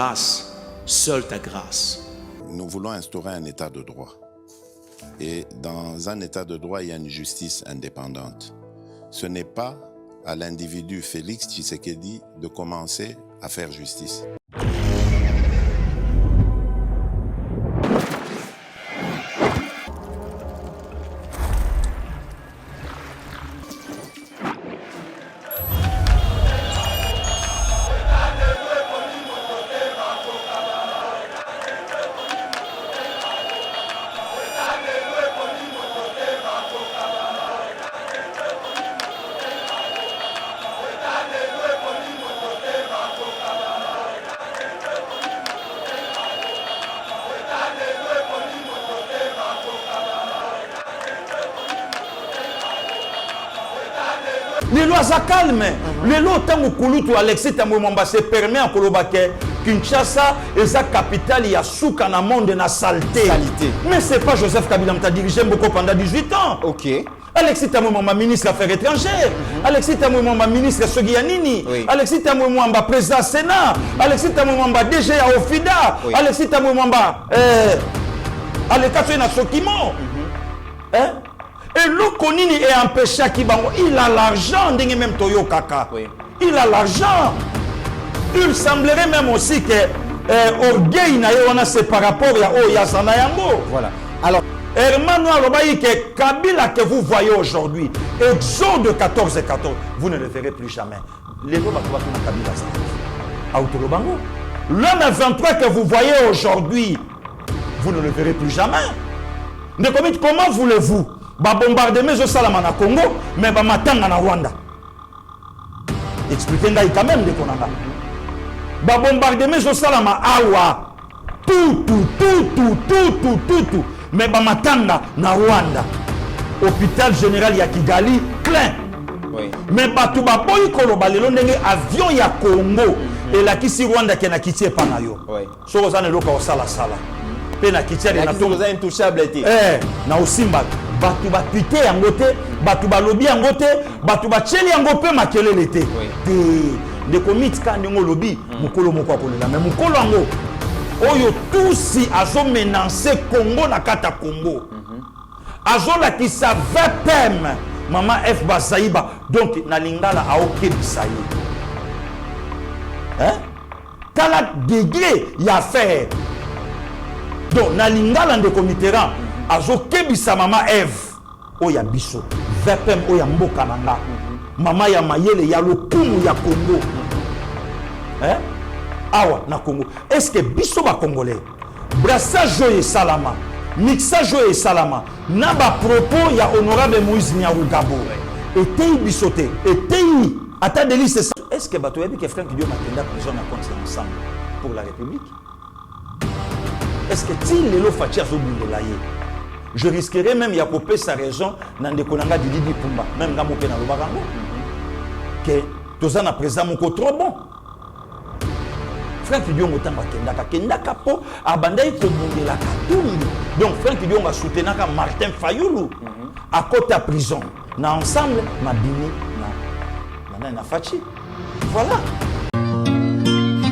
grâce, seule ta grâce. Nous voulons instaurer un état de droit. Et dans un état de droit, il y a une justice indépendante. Ce n'est pas à l'individu Félix Tshisekedi de commencer à faire justice. Les lois sont calmes. Les lois tant que Alexis Tamouemamba se permet en Kolobake Kinshasa et sa capitale il y a souk en monde de la saleté. Mais c'est pas Joseph Kabila qui a dirigé beaucoup pendant 18 ans. Ok. Alexis Tamouemamba ministre des Affaires étrangères. Alexis Tamouemamba ministre Sogianini. Oui. Alexis Tamouemamba président Sénat. Alexis Tamouemamba DG à Ofida. Oui. Alexis Tamouemamba Alekatso na Sokimo. Hein? Et le Konini est empêché qui il a l'argent, même Toyo Kaka. Oui. Il a l'argent. Il semblerait même aussi que orgueil n'a c'est par rapport à Oyasana Yango. Voilà. Alors, Hermano Alobaï que Kabila que vous voyez aujourd'hui, Exode 14-14, vous ne le verrez plus jamais. Les lois de Kabila ça. Autolobango. L'homme 23 que vous voyez aujourd'hui, vous ne le verrez plus jamais. Comment voulez-vous? Ba bombardement zo salama na Congo mais ba matanga na Rwanda. Expliquez-moi quand même de konanga. Ba bombardement zo salama awa. Tout mais ba matanga na Rwanda. Hôpital général ya Kigali plein. oui. Mais batu ba boyi koloba lelo ndenge avion ya Congo et la kisi Rwanda ke na kitie pa na yo. Oui. So ozana loka osala sala. Pe na kitie na to intouchable été. na osimba batu ba pité yango te, batu ba lobi yango te, batu ba tcheli yango pe makelele te. De komit ka ndingo lobi mukolo moko akolela mais mukolo yango oyo tusi azo menacer Congo na kata Congo. Azo la ki sa VPM Maman F Basaïba donc na lingala aoke bisayi. Hein? Kala degré ya faire. Donc na lingala de comiteran azo kebisa Maman F oya biso VPM oya mboka nanga. Mama ya mayele ya lokumu ya Congo. Hein? Awa na Congo. Est-ce que biso ba congolais brassage et salama mixage et salama na ba propos ya honorable Moïse Nyarugabo était bisoté était ata délice. Est-ce que bato yabi que Franck Dieu Makenda prison na compte ensemble pour la République? Est-ce que ti lelo fatia zo bundela ye? Je risquerais même ya popé sa raison dans de konanga Didi Pumba même ngamo pe na lobarango que tozana président moko trop bon. Franck Dion otanga kendaka po abandai ko bundela katumbi. Donc Franck Dion va soutenir Martin Fayoulou à côté à prison. Na ensemble na bini na fachi. Voilà.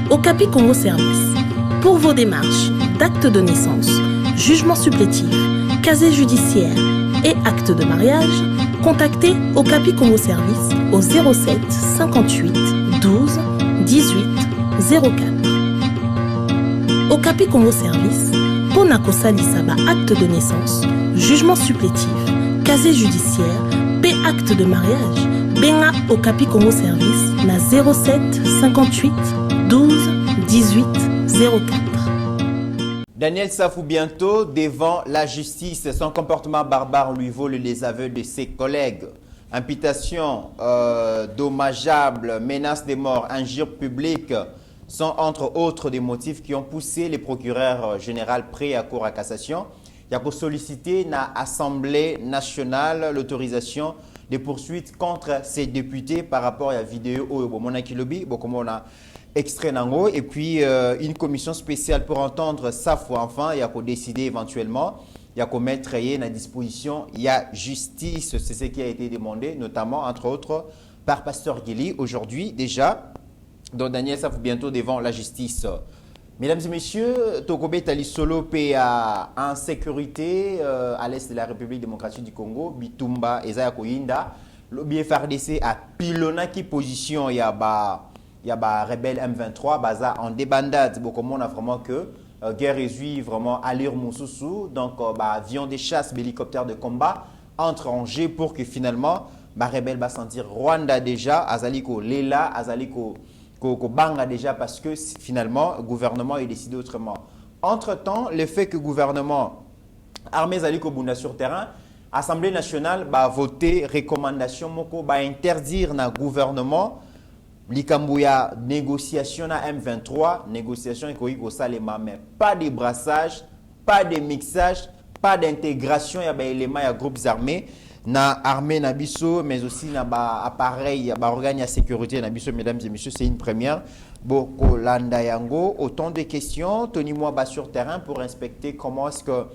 Okapi Congo Service. Pour vos démarches d'actes de naissance, jugement supplétif, casier judiciaire et acte de mariage, contactez Okapi Congo Service au 07 58 12 18 04. Okapi Congo Service, Ponako Salisaba acte de naissance, jugement supplétif, casier judiciaire, paix acte de mariage, Benga Okapi Congo Service, na 07 58 12 18 04. Daniel Safou bientôt devant la justice. Son comportement barbare lui vole les aveux de ses collègues. Imputation dommageable, menace de mort, injure publique sont entre autres des motifs qui ont poussé les procureurs généraux prêts à cour à cassation. Il y a pour solliciter dans l'Assemblée nationale l'autorisation des poursuites contre ces députés par rapport à la vidéo au Monakilobi, comme on a extrait Nango, et puis une commission spéciale pour entendre Safou enfin, il y a pour décider éventuellement, il y a pour mettre à disposition, il y a justice, c'est ce qui a été demandé, notamment entre autres par Pasteur Guili aujourd'hui déjà. Donc Daniel Safou bientôt devant la justice. Mesdames et messieurs, Tokobe Tali Solo paie en sécurité à l'est de la République démocratique du Congo, Bitumba, Ezaya Koyinda, le FARDC a pilona qui position, il y a rebelle M23, baza en débandade, comme on a vraiment que guerre résuit vraiment allure Moussoussou, donc avion de chasse, hélicoptère de combat entre en jeu pour que finalement, rebelle va sentir Rwanda déjà, Azaliko Lela, Azaliko Banga déjà parce que finalement, le gouvernement est décidé autrement. Entre-temps, le fait que le gouvernement armé Zaliko Bunda sur terrain, Assemblée nationale va voter recommandation moko va interdire na gouvernement Likambouya négociation na M23, négociation au Salema, mais pas de brassage, pas de mixage, pas d'intégration, il y a des éléments, il y a groupes armés. Na armée Nabiso, mais aussi na appareil, organe de sécurité Nabiso, mesdames et messieurs, c'est une première. Boko Landa Yango, autant de questions. Tony moi sur terrain pour inspecter comment est-ce que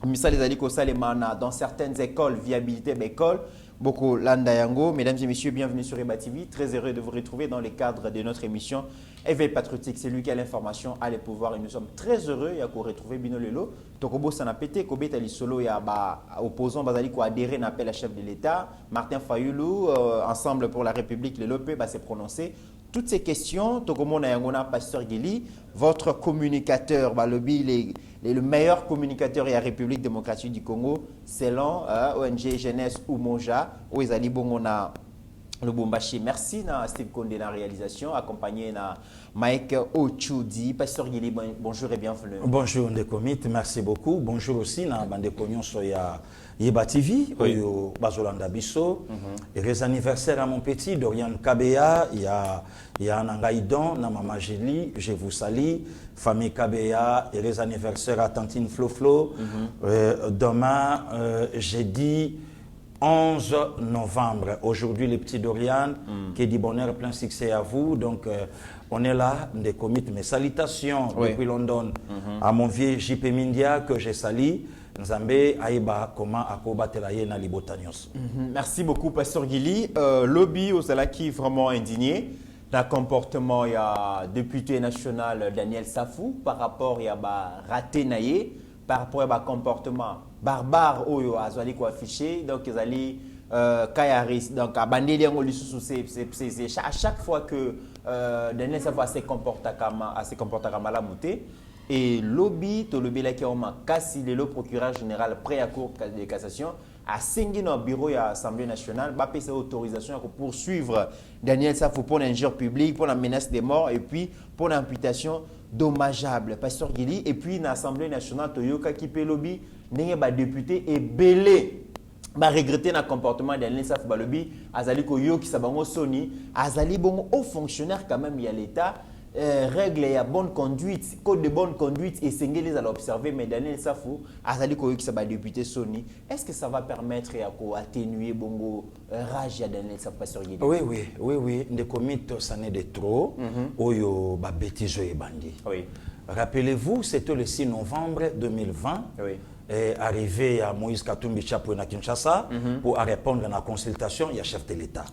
Missa les Aliko Salemana dans certaines écoles, viabilité d'école. Boko Landa Yango, mesdames et messieurs, bienvenue sur Eba TV. Très heureux de vous retrouver dans le cadre de notre émission Éveil patriotique. C'est lui qui a l'information, a les pouvoirs et nous sommes très heureux de vous retrouver Bino Lelo. Tokobo Sanapete, Kobe Tali Solo, il y a opposant Bazali qui a adhéré à l'appel à chef de l'État. Martin Fayoulou, Ensemble pour la République, le Lopé, s'est prononcé. Toutes ces questions, Tokomo Nayangona, Pasteur Guili, votre communicateur, le meilleur communicateur de la République démocratique du Congo, selon ONG Jeunesse ou Moja, où ils allaient Bongona. Lubumbashi. Merci à Steve Condé dans la réalisation, accompagné de Mike Ochoudi. Pasteur Guili, bonjour et bienvenue. Bonjour Ndekomit, merci beaucoup. Bonjour aussi à Bandekognon Soya Yeba TV, au Bazolanda Bisso. Et les anniversaires à mon petit, Dorian Kabea, il y a Nangaïdon, Namama Géli, je vous salue. Famille Kabea, et les anniversaires à Tantine Flo. Demain, jeudi 11 novembre. Aujourd'hui, les petits Dorian, qui dit bonheur, plein succès à vous. Donc, on est là, des comités. Mes salutations depuis London à mon vieux JP Mindia que je salue. Nzambe Aïba, comment Akoba Telaye na Libotanios. Merci beaucoup, Pasteur Guili. Lobby aux Alaki vraiment indigné. Dans le comportement, il y a député national Daniel Safou par rapport à raté naïe, par rapport à comportement barbare où azali ko affiché donc ils allaient Kayaris donc à bandeli ngo lisusu c'est à chaque fois que Daniel Safou se comporte comme la montée et lobby to lobby là qui on m'a cassé le procureur général près à cour de cassation a signé dans le bureau de l'Assemblée nationale va payer autorisation pour poursuivre Daniel Safou pour l'injure publique, pour la menace de mort et puis pour l'imputation dommageable. Pasteur Guili et puis l'Assemblée nationale Toyoka qui peut lobby n'est pas député et belé ba regretter le comportement de Daniel Safou lobby azali ko yo qui sabango soni azali bon haut fonctionnaire quand même il y a l'état règles et bonne conduite, code de bonne conduite et Sengeli à l'observer, mais Daniel Safou, Azali Koyuk Saba député Sony, est-ce que ça va permettre à atténuer bongo rage à Daniel Safou sur Guédé? Oui, des comités, ça n'est de trop, oyo ba bêtise et bandi. Oui. Rappelez-vous, c'était le 6 novembre 2020. Oui. Arrivé à Moïse Katumbi Chapo na Kinshasa pour répondre à la consultation, il y a chef de l'État.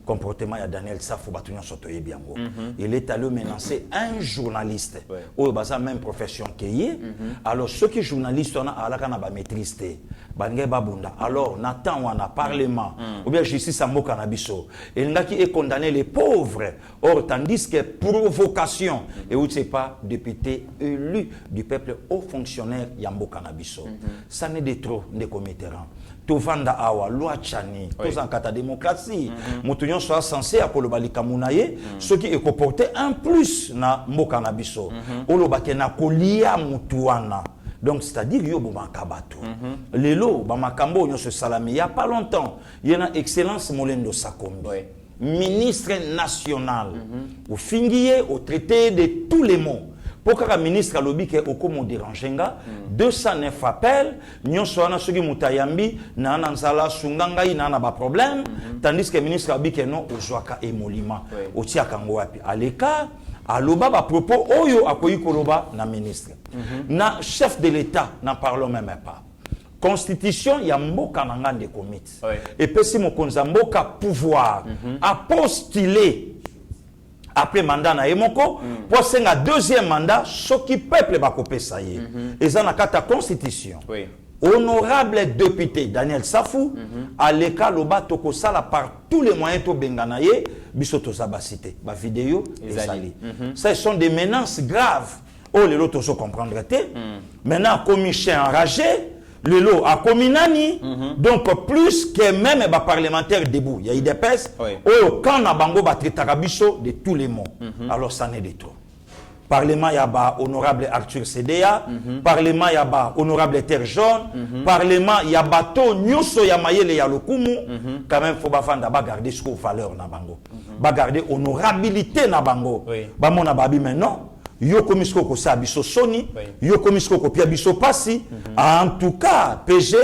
Comportement, il y a Daniel Safou Batunion Sotoye Biango. Il est allé menacer un journaliste. Ou basa même profession qui est. Alors ceux qui journalistes on a la maîtrise. Bangé Babunda. Alors Nathan on a parlement ou bien justice à Mokanabiso. Il n'a qui est condamné les pauvres. Or tandis que provocation et où c'est pas député élu du peuple haut fonctionnaire Yambo Canabiso. Ça n'est de trop de commettants. Tovanda awa loi chani, tous en kata démocratie. Moutunion soit censé à Kolobali Kamunaye, ce qui est comporté un plus na Mokanabiso. Olobake na kolia mutuana. Donc c'est-à-dire yo bomakabato. Lelo bamakambo nyo se salami il y a pas longtemps, il y a excellence Molendo Sakombi. Ministre national. Au fingier au traité de tous les mots. Pour que le ministre a lobby au Komo dérangenga 209 appels nyon soana soki mutayambi na nanzala sungangai na ba problème tandis que le ministre a lobby que non ozwaka emolima otiaka ngo wapi aleka aloba ba propos oyo akoyi koloba na ministre na chef de l'État n'en parlons même pas. Constitution ya mboka nanga de comité et puis si mokonza mboka pouvoir a postuler après mandat na Emoko, pour un deuxième mandat, ce qui peuple va couper ça y est. Et ça n'a qu'à ta constitution. Oui. Honorable député Daniel Safou, à l'écart loba toko sala par tous les moyens to benganaye, bisoto sabacité, ba vidéo et sali. Ça sont des menaces graves. Oh les lots se comprendre maintenant commis chien enragé, le lot a commis nani. Donc plus que même ba parlementaire debout, il y a IDPS. Oh quand na bango ba traiter biso de tous les mots. Alors ça n'est de trop. Parlement yaba honorable Arthur CDA, Parlement yaba honorable Terre Jaune, Parlement yaba to nyoso ya mayele ya lokumu, quand même faut bafanda ba garder ce valeur na bango. Ba garder honorabilité na bango. Ba mona babi maintenant, yo komisko ko sa biso soni, yo komisko ko pia biso pasi, en tout cas PG,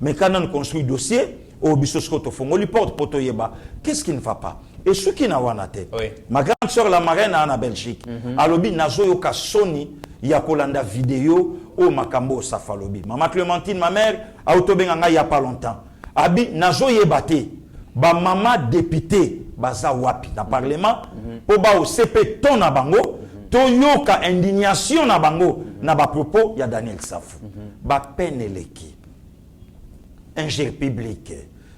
mais quand on construit dossier, au biso sko to fongoli porte poto yeba, qu'est-ce qui ne va pas? Et ce qui n'a pas été, ma grande soeur la marraine en Belgique, alobi nazo yoka soni ya kolanda vidéo au makambo safalobi. Maman Clémentine, ma mère, a autobenganga il y a pas longtemps. Abi nazo yebate, ba maman député baza wapi na parlement, po ba au CP ton na bango, to yoka indignation na bango na ba propos ya Daniel Safou. Ba peine leki, injure publique.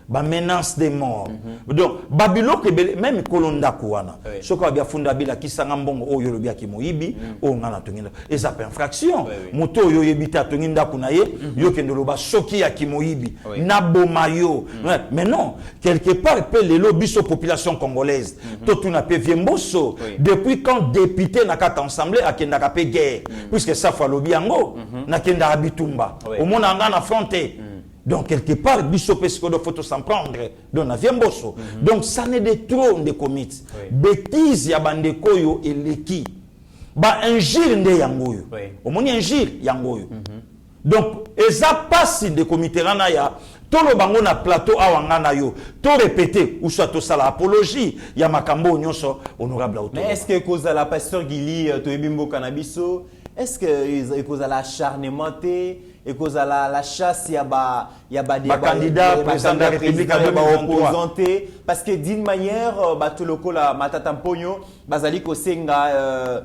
Ba menace de mort. Donc Babylone même kolonda kuana. Ce qu'on a bien fondé bila kisanga mbongo o yolobia ki moyibi o ngana tonginda. Et ça peut infraction. Moto yo yebita tonginda kunaye yo kendoloba soki ya ki moyibi na bomayo. Mais non, quelque part peut les lobbies sur population congolaise. Tout na pe viemboso depuis quand député na kata ensemble a kenda ka pe guerre puisque ça fa lobby yango na kenda habitumba. Au monde ngana affronter. Donc, quelque part, Bissot Pesco de photo s'en prendre, donc, on vient bosso. Donc, ça n'est de trop de commits. Bêtise, ya bande koyo et leki. Ba injire nde yangoyo. Au moins, injire yangoyo. Donc, et ça passe de comités rana ya. Tout le bango na plateau awangana yo. Tout répété, ou soit tout ça l'apologie. Ya makambo nyonso honorable auto. Mais est-ce que cause à la pasteur Gili, Toebimbo Cannabiso, est-ce que cause à l'acharnement et cause à la chasse, il y a des candidats, président de la République, opposantés. Parce que d'une manière, tout le coup, la Matatamponyo, Bazali Kosenga,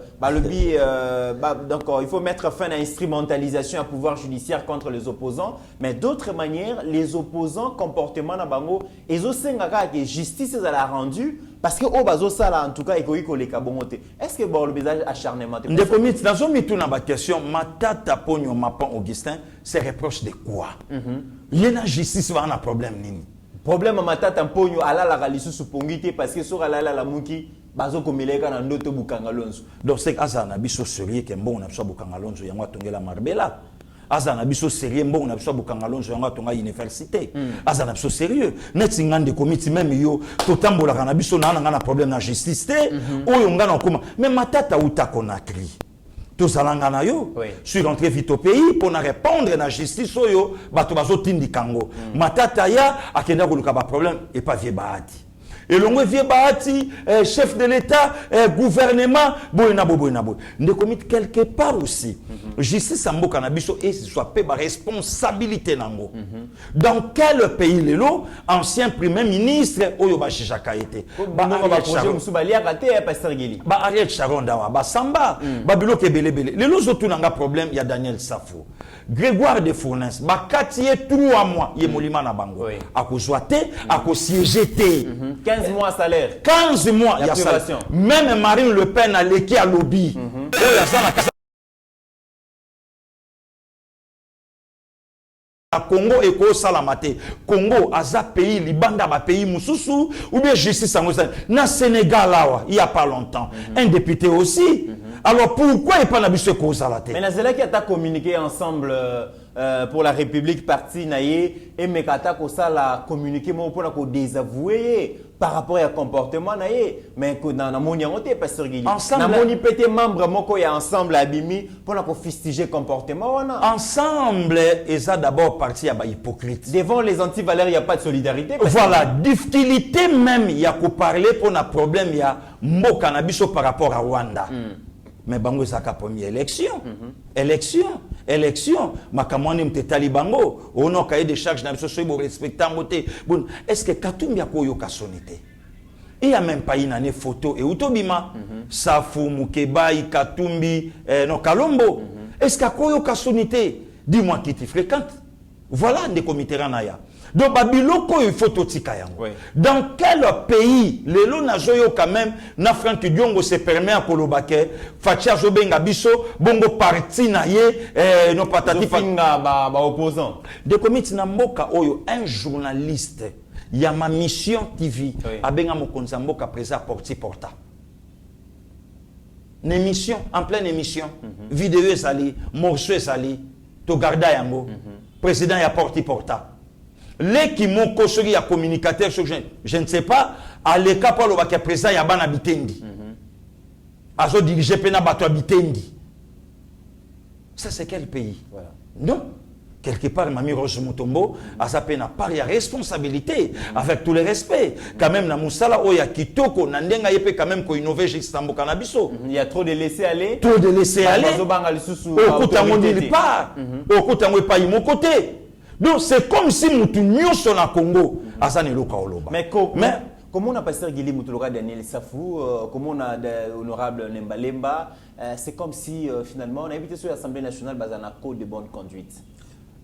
donc il faut mettre fin à l'instrumentalisation à pouvoir judiciaire contre les opposants. Mais d'autres manières, les opposants, comportement na bango, et Zosenga que justice a rendu. Parce que au bazo ça en tout cas est-ce que bon le visage acharnement des comités dans un mitou na ba question Matata Ponyo Mapan Augustin c'est reproche de quoi il y a la justice va un problème nini problème Matata Ponyo ala la galisu supongité parce que sur ala la muki bazo komeleka na ndoto bukangalonzo donc c'est azana biso sérieux que bon na biso bukangalonzo yango atongela marbela azana biso sérieux mbongo na biso bukangalonzo yango atonga université azana biso sérieux neti ngande committee même yo totambola kana biso na nga na problème na justice té oyo ngana okoma mais Matata uta Conakry tozalanga na yo sur rentré vite au pays pour na répondre na justice oyo bato bazo tindi kango Matata ya akenda koluka ba problème et pas vie baati et l'on vient bahati chef de l'État gouvernement boyna boyna boy ne commit quelque part aussi justice sambo cannabis et soit pas responsabilité nango dans quel pays les lo ancien premier ministre oyo ba chaka été ba projet musubalia kate pasteur Gili ba Ariel Sharon dawa ba samba ba biloke belebele les lo zotu nanga problème il y a Daniel Safou Grégoire de Fournes ba katié 3 mois ye molima na bango a ko joité a ko siéger 15 mois salaire. 15 mois, il y a ça. Même Marine Le Pen a léqué à lobby. Congo et Ko Salamate. Congo, Aza pays, Libanda, pays Moussoussou, ou bien justice en na Sénégal, là, il n'y a pas longtemps. Un député aussi. Alors pourquoi il n'y a pas d'habitude de cause à la tête? Mais Nazela qui a communiqué ensemble pour la République partie naïe et Mekata ko ça la communiqué moi pour la désavouer par rapport à comportement naïe mais que dans la moniangoté pasteur Gili na moni pété membre moko ya ensemble abimi pour la fustiger comportement wana ensemble et ça d'abord parti à ba hypocrite devant les anti-valeurs il y a pas de solidarité voilà difficulté même il y a ko parler pour un problème il y a mboka na biso par rapport à Rwanda. Mais bango zaka première élection makamwani mtetali bango ono cahier de charge na biso soibo respectant moté bon est-ce que Katumbi akoyo kasonité Et il y a même pas une année photo et Utobima, Safou, Mukebai, Katumbi, non Kalombo. Est-ce qu'il y a quoi kasonité? Dis-moi qui tu fréquentes. Voilà des comités Ranaya. Donc Babiloko il faut Tikayango. Dans quel pays les lonazoyo quand même na Franck Diongo se permet à Kolobake, Fatia Jobenga Biso, Bongo parti na ye, no patati ba opposant. Des comités na mboka oyo un journaliste. Il y a ma mission TV. Abenga Mokonza mboka présent porti porta. Une émission, en pleine émission. Vidéo sali, morceau sali, to garda yango. Président ya porti porta. Les qui m'ont construit à communicateur, je ne sais pas, à l'écart pour le président ya ban habitendi. Azo dirigé pena bato habitendi. Ça c'est quel pays? Voilà. Non. Quelque part, Mami Rose Mutombo a sa peine à part, il y a responsabilité, avec tout le respect. Quand même, na Moussala, Oya Kitoko, Nandenga Yepe, quand même, ko innové Jistambo Canabiso. Il y a trop de laisser aller. Trop de laisser aller. Au Koutango nulle part. Au Koutango pas mon côté. Donc, c'est comme si Moutounio sur la Congo. Azane Loka Oloba. Mais comment on a passé Guili Moutologa Daniel Safou, comment on a l'honorable Nembalemba, c'est comme si finalement on a invité sur l'Assemblée nationale Bazana Code de bonne conduite.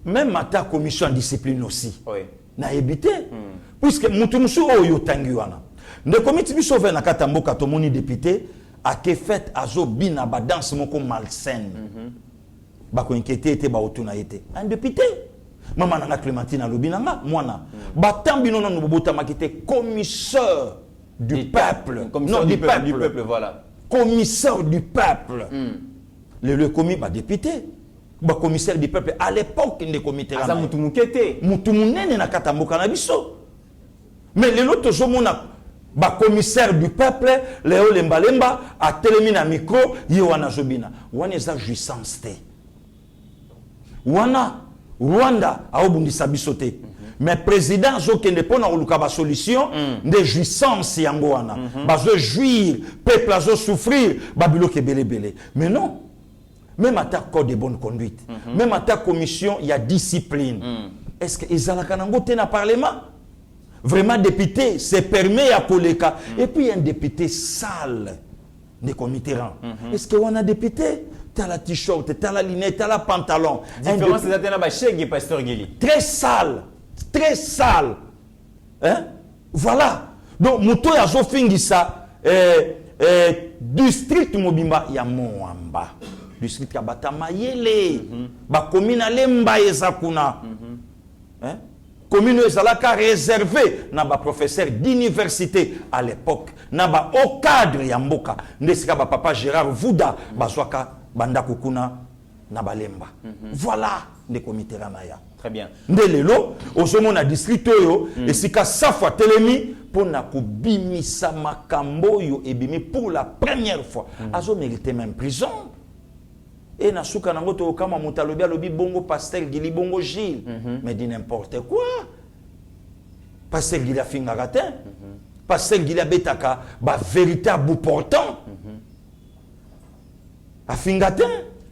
Même à ta commission de discipline aussi. Oui. N'a évité. Puisque Moutounsou Oyo Tanguana. Le comité de sauver na Katambo Katomoni député a que fait Azo Bina ba danse moko malsaine. Ba ko inquiété était ba otuna été. Un député. Maman nanga Clémentine Lobinanga, moina. Ba tambino no bobota makité commissaire du peuple. Non, du peuple, voilà. Commissaire du peuple. Le commis ba député. Ba commissaire du peuple à l'époque des comités Asa mutumukete mutumunene na katamboka na biso. Mais les autres zomona ba commissaire du peuple Léo Lembalemba a télémi na micro Yohana Zobina. Wana za jouissance té. Wana Rwanda a obundisa biso té. Mais président Zokende pona oluka ba solution de jouissance yango wana. Ba zo jouir, peuple a zo souffrir, babilo ke belé. Mais non. Même à ta code de bonne conduite, même à ta commission, il y a discipline. Est-ce que Izalakanango t'es dans parlement? Vraiment député, c'est permis à Koleka. Et puis il y a un député sale des comités. Est-ce qu'on a député? T'as la t-shirt, t'as la lunette, t'as la pantalon. Différence c'est dans la chèque pasteur Guili. Très sale, très sale. Hein? Voilà. Donc Mouto ya zofingi ça district Mobimba ya Moamba. District Kabata Mayele, ba commune Lemba ezakuna. Hein? Commune ezalaka réservé na ba professeur d'université à l'époque, na ba au cadre ya mboka. Ndesika ba papa Gérard Vouda bazwaka banda kukuna na balemba. Voilà les comités ranaya. Très bien. Ndelelo osomona district oyo esika safwa telemi pona kobimisa makambo yo ebimi pour la première fois. Azo mérité même prison. Et na souka nango to kama mutalobi alobi bongo pasteur Gili bongo Gilles. Mais dit n'importe quoi. Pasteur Gili a finga ratin. Pasteur Gili a betaka ba véritable portant. A fingatin.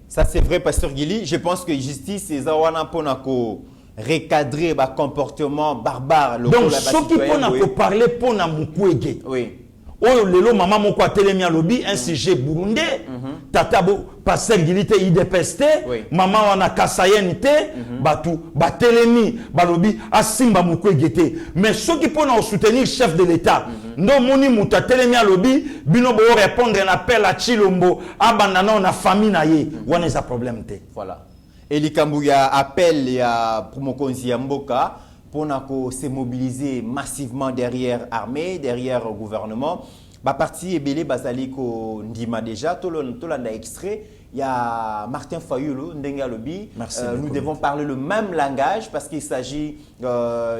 Ça c'est vrai pasteur Gili, je pense que justice et zawana ponako recadrer ba comportement barbare le donc ce qui ponako parler pona mukwege. Oui. Oyo lelo maman moko atelemi alobi un sujet burundais tata bo pasteur Gilité idepeste maman wana kasayente batu batelemi balobi asimba mukwegete mais ceux qui pona soutenir chef de l'état ndo moni muta telemi alobi bino bo répondre à l'appel à Chilombo abandana na famille na ye wana za problème te. Voilà. Et likambu ya appel ya promokonzi ya mboka pour se mobiliser massivement derrière l'armée, derrière le gouvernement. Ba parti ebele bazali ko ndima déjà tolanda extrait il y a Martin Fayulu ndenga lobi nous devons parler le même langage parce qu'il s'agit il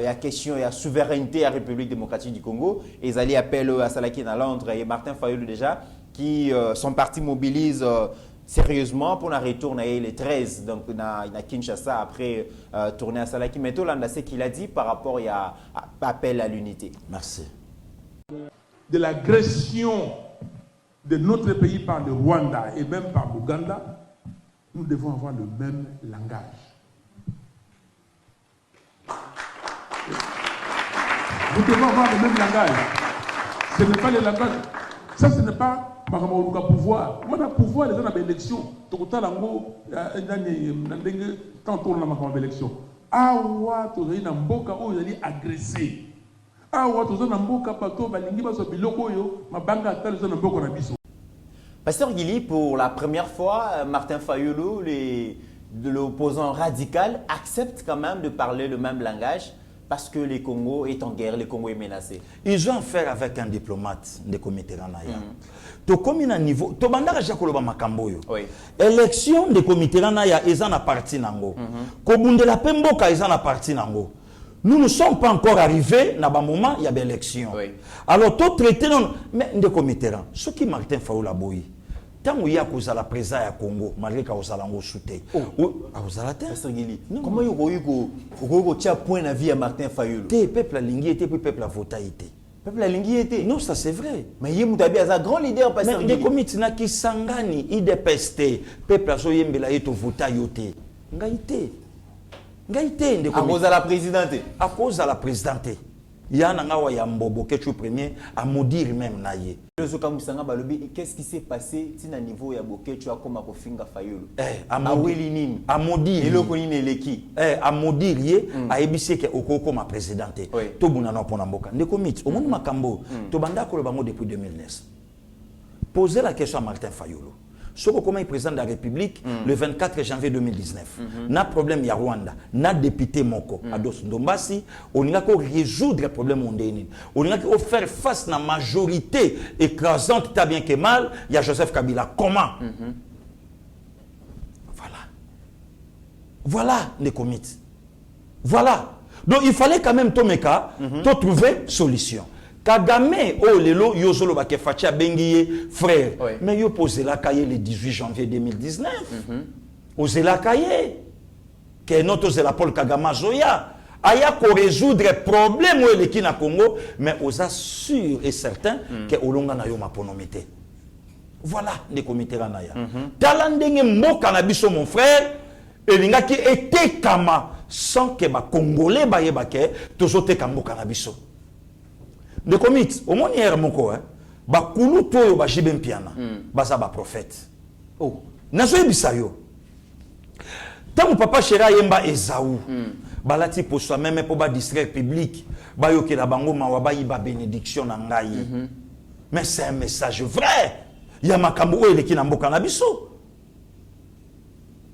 y a question il y a souveraineté à la République démocratique du Congo et ils allaient appeler à Salaki à Londres et Martin Fayulu déjà qui son parti mobilise sérieusement pour retourner les 13 donc na Kinshasa après tourner à Salaki mais tolanda c'est qu'il a dit par rapport à appel à l'unité. Merci. De l'agression de notre pays par le Rwanda et même par l'Ouganda, nous devons avoir le même langage. Nous devons avoir le même langage. Ce n'est pas le langage. Ça, ce n'est pas le pouvoir. Moi, le pouvoir, les gens ont élection. Tantôt, on a élection. Ah, ouais, tu as une mboka, où il a agressé. Ah, ouais, tu as une mboka, pato, balingi, baso, biloko, yo, ma banque a tel, une mboka, na biso. Pasteur Guili, pour la première fois, Martin Fayulu, l'opposant radical, accepte quand même de parler le même langage parce que le Congo est en guerre, le Congo est menacé. Ils ont affaire avec un diplomate de comité Ranaya. To comme un niveau, to bandara jakoloba makamboyo. Oui. Élection de comité Ranaya, ils en a parti nango. Kobunde la pemboka, ils en a parti nango. Nous ne sommes pas encore arrivés dans un moment il y a des élections. Oui. Alors tout traité non, mais de comité Ran, ce qui Martin Fayulu boyi. Tant qu'il y a cause à la présence à Congo, malgré qu'on a soutenu. Pasteur Guili, comment vous avez point de vie à Martin Fayulu? Le peuple a lingui était, puis le peuple a voté. Le peuple a lingui était. Non, ça c'est vrai. Mais il y a un grand leader, Pasteur Guili. Mais les comités qui sangani, ils dépestent. Le peuple a voté. Ngaïté. À cause de la présidente. À cause de la présidente. Il y a un Yambobo qui est premier à maudire même naïe. Qu'est-ce qui s'est passé si à niveau ya boké tu as comme à Finga Fayulu? À maudire. À maudire yé à ébissé que okoko ma présidente. To bunana pona mboka. Ndeko mit au monde makambo to banda ko le bango depuis 2009. Posez la question à Martin Fayulu. Soko comment il président de la République le 24 janvier 2019. Na problème ya Rwanda, na député moko Ados Ndombasi, on a qu'à résoudre le problème ondéni. On a qu'à faire face à la majorité écrasante tant bien que mal, il y a Joseph Kabila. Comment? Voilà les comités. Voilà. Donc il fallait quand même Tomeka trouver solution. Kagame, oh lelo, yozolo bake facha bengiye frère. Oui. Mais yo posé la cahier le 18 janvier 2019. Osé la cahier. Que notre la Paul Kagame Zoya. Aya ko résoudre problème où le na Congo, mais osa sûr et certain que olonga na yo maponomité. Voilà les comités ranaya. Talandenge mboka na biso mon frère, elinga ki ete kama sans que ba Congolais ba yebake tozote kamboka na biso. De comités, au moins hier moko ba kulu toyo ba jibem piana baza ba prophète. Oh, nazo bisayo. Tant papa Chéra yemba Esaou balati pour soi même pour ba distraire public ba yo ke la bango ma ba yiba bénédiction na ngai. Mais c'est un message vrai. Ya makambo o eleki na mboka na biso.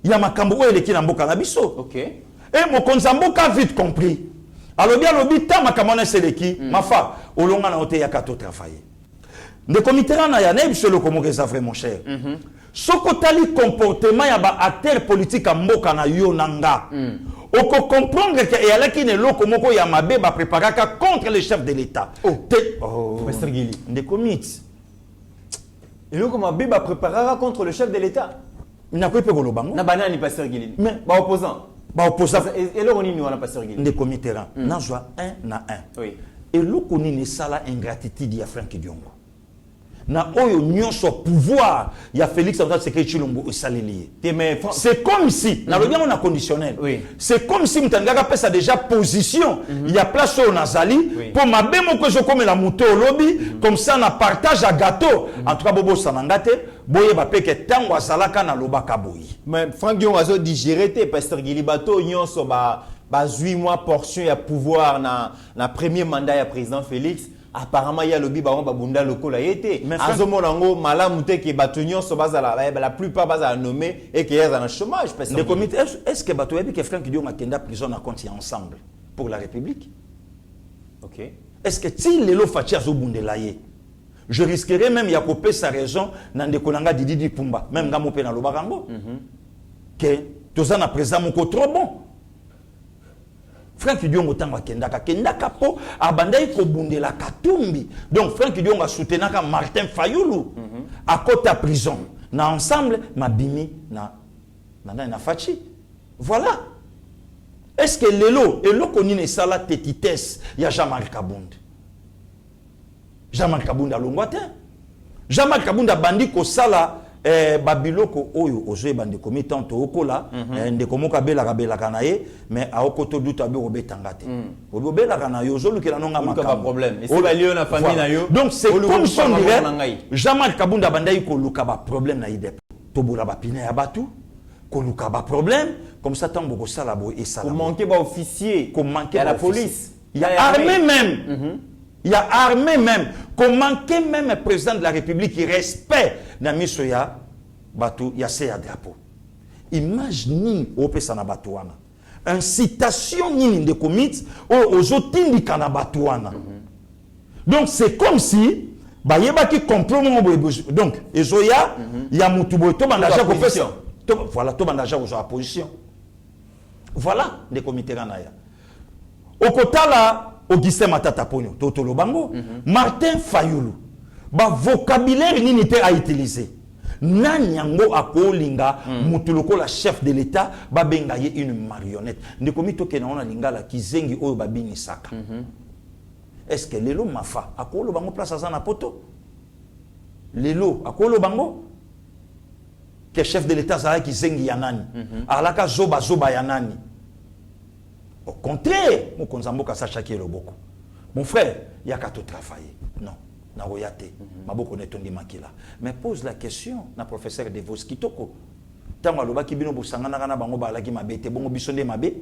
Ya makambo o eleki na mboka na biso. OK. Et mon konzamboka vite compris. Alors bien lobi ta makamona seleki mafa olonga na hotel ya kato travailler. Le comité na ya nebi selo comme que ça vrai mon cher. Soko tali comportement ya ba acteur politique a mboka na yo nanga. Oko comprendre que y a là qui ne loko moko ya mabe ba préparaka contre le chef de l'état. Pasteur Guili, des comités. Et loko mabe ba préparaka contre le chef de l'état. Na ko pe ko lobango. Na banani Pasteur Guili. Mais ba opposant. Ba opposant. Et là on y a Pasteur Guili. Des comités na joie 1 na 1. Oui. Et loko ni ne sala ingratitude ya Frank Diongo. Na oyo nyonso pouvoir ya Félix Antoine Tshisekedi Tshilombo esaleli. C'est comme si na lobi on a conditionnel. Oui. C'est comme si mutangaka pesa déjà position il y a place au nazali pour mabe moko zo comme la moto au lobby comme ça na partage à gâteau en tout cas bobo sanangate boye ba peke tango azalaka na lobaka boyi. Mais Frank Diongo azo digéré te Pasteur Guili bato nyonso ba 8 mois portion ya pouvoir na premier mandat ya président Félix. Apparemment il y a lobby ba bunda lokola yete azomona ngo malamu te ke batonyon so bazala la plupart bazala nommé et que yaza na chômage parce que comité est-ce que bato yebi que Frank Diongo akenda prison na compte ensemble pour la République. OK. Est-ce que si lelo fachi azobundela ye je risquerais même ya kopé sa raison na ndekolanga Didi Pumba même ngamo pe na lobakango que tozana président moko trop bon. Frank Diongo tanga kendaka po abandai ko bundela Katumbi. Donc Frank Diongo a soutenu Martin Fayulu à côté à prison. Na ensemble mabimi na fachi. Voilà. Est-ce que lelo konine sala tétitesse ya Jean-Marc Kabund? Jean-Marc Kabund a longwate. Jean-Marc Kabund a bandi ko sala babiloko oyo ozoye bande komi tanto okola ndeko moka belaka na ye mais aokoto duta be obetanga te obelaka na yo ozolukela nonga makambo problème et c'est balio na famille na yo donc c'est comme si on dirait Jean-Marc Kabunda bandai ko luka ba problème na idep tobola ba pine ya batu ko luka ba problème comme ça tant boko sala bo et sala ko manquer ba officier ko manquer la police il y a armée même il y a armée même qu'on manquait même un président de la République qui respecte na miso ya batu ya se ya drapeau. Image nini opesa na batu wana. Incitation nini de commit ozotindi kana batu wana. Donc c'est comme si ba yeba ki complot donc ezoya ya mutu boy to bandaja ko pesa. Voilà to bandaja ko sa position. Voilà des comités kanaya. Okotala Augustin Matata Ponyo, Totolo Bango, Martin Fayulu, ba vocabulaire nini te a utilisé. Nanyango akolinga mutuloko la chef de l'État ba benga ye une marionnette. Ndekomi to kena ona lingala kizengi oyo babini saka. Est-ce que lelo mafa akolo bango place azana poto? Lelo akolo bango que chef de l'État zala kizengi yanani. Alaka zoba yanani. Au contraire, mon frère, il y a qu'à tout travailler. Non, na royate, maboko netondi makila. Mais pose la question, na professeur de Vos Kitoko. Tango aloba ki bino bosangana kana bango balaki mabe te bongo biso nde mabe.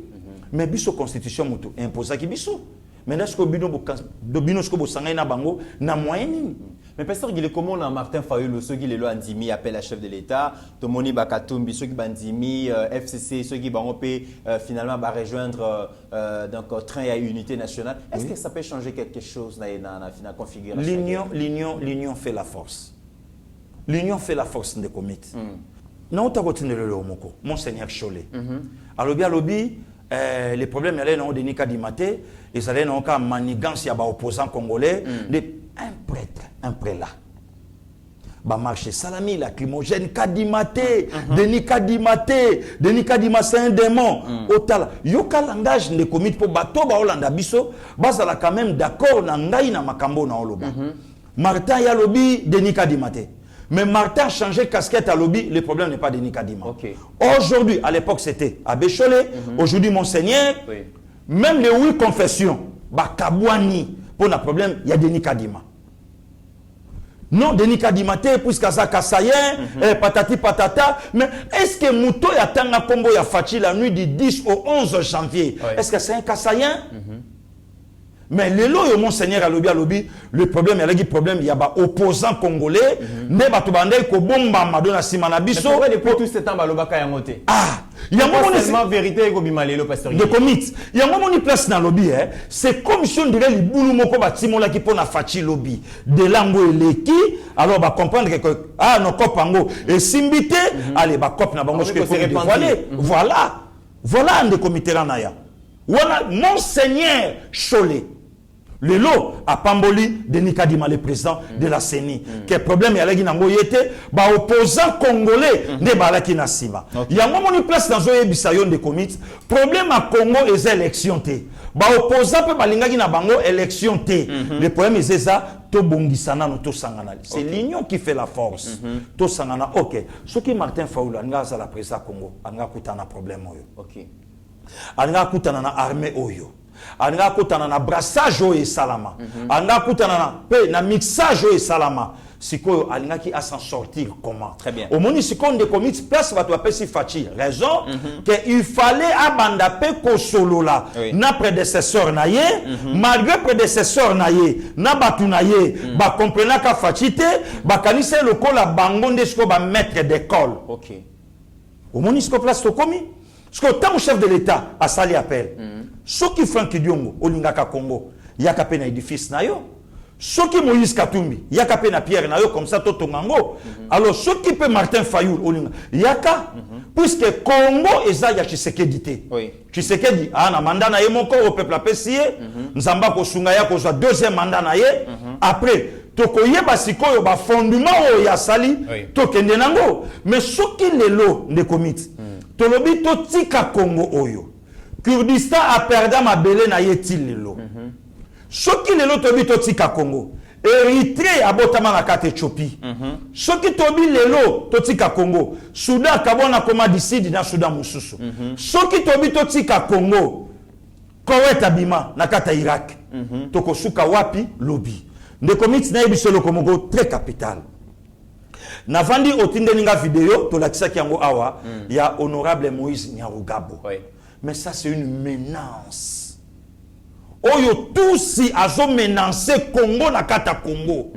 Mais biso constitution mutu imposa ki biso. Mais est-ce que bino sko bosangana na bango na moyen nini? Mais pasteur Guilé, comment on a Martin Fayulu, ceux qui le Andimi appelle la chef de l'État, Tomoni Bakatumbi, ceux qui bandimi, FCC, ceux qui vont finalement rejoindre donc train et unité nationale. Est-ce que ça peut changer quelque chose dans la configuration? L'union fait la force. L'union fait la force de comités. Non, tu as continué le moko, Monseigneur Cholet. Alobi, les problèmes il y a dans de Nika Dimate, et ça dans cas manigance il y a opposants congolais, un prêtre, un prélat. Ba marché salami la climogène Kadimate, Denis Kadima c'est un démon. Otala, yoka langage ne commit pour bateau ba Hollanda biso, bazala quand même d'accord na ngai na makambo na oloba. Martin ya lobi Denis Kadimate. Mais Martin a changé casquette à lobby, le problème n'est pas Denis Kadima. Aujourd'hui, à l'époque c'était Abbé Cholet, aujourd'hui Monseigneur, même les 8 confessions, bah Kabouani, pour le problème, il y a Denis Kadima. Non, Denis Kadima, puisque ça Kassayen, patati patata, mais est-ce que Mouto y a tanga combo y a Fachi la nuit du 10 au 11 janvier? Est-ce que c'est un Kassayen? Mais le lot Monseigneur à lobby, le problème, il y a problème, il y a des opposants congolais, ne batubandé ko bomba madonna simana biso. Mais depuis tout ce temps balobaka yangote. Ah, il y a un moment vérité ko bimalelo pasteur. De commit. Il y a un moment ni place dans lobby c'est comme si on dirait les boulou moko batimola qui pona fachi lobby. De lango eleki, alors ba comprendre que ah no kopango et simbité, allez ba cop na bango ce que voilà. Voilà un des comités là naya. Voilà Monseigneur Cholet. Le lot à Pamboli, Denis Kadima, le président de la CENI. Quel problème il y a là qui ba opposant congolais ne balaki na sima. Il y a un moment une place dans un bisayon de comités. Problème à Congo les élections te. Ba opposant peut balingaki na bango élection te. Le problème est ça to bongisana no to sangana. C'est l'union qui fait la force. To sangana. OK. Ce qui Martin Fayulu nga za la président Congo, anga kutana problème oyo. OK. Anga kutana na armée oyo. Anga kutana na brassage oyo salama. Anga kutana na pe na mixage oyo salama. Sikoyo alinga ki a s'en sortir comment? Très bien. Au moni sikon de comités place va to apesi fachi. Raison que il fallait abandape ko solo là. Na prédécesseur na ye, malgré prédécesseur na ye, na batu na ye, ba comprena ka fachite, ba kanise lokola bangonde sko ba maître d'école. OK. Au moni sikon place to komi. Parce que tant que chef de l'État a sali appel, ceux qui Franck Diongo, Olingaka Congo, il y a qu'à édifice na yo. Ceux qui Moïse Katumbi, il y a qu'à Pierre na yo comme ça Totongango. Alors ceux qui peut Martin Fayulu, Olinga, il y a qu'à puisque Congo et ça y a Tshisekedi te. Tshisekedi a un mandat na ye mon corps au peuple a pessier, Nzamba ko sungaya ko soit deuxième mandat na ye. Après tokoye basikoyo ba fondement o ya sali tokende nango. Mais ceux qui les lo ne commit tolobi to tika Congo oyo. Kurdistan a perdu ma belé na yetil lelo. Soki lelo tobi to tika Congo. Érythrée abotama na kate Éthiopie. Soki tobi lelo totika Congo, Soudan kabona koma disidi na Soudan mususu. Soki tobi totika Congo, Koweït abima na kata Irak. Toko suka wapi lobby. Ndeko miti na yebiso lokomogo très capital. Navandi otindelinga vidéo to lakisaki yango awa ya honorable Moïse Nyarugabo. Mais ça c'est une menace. Oyo tout si azo menacer Congo na kata Congo.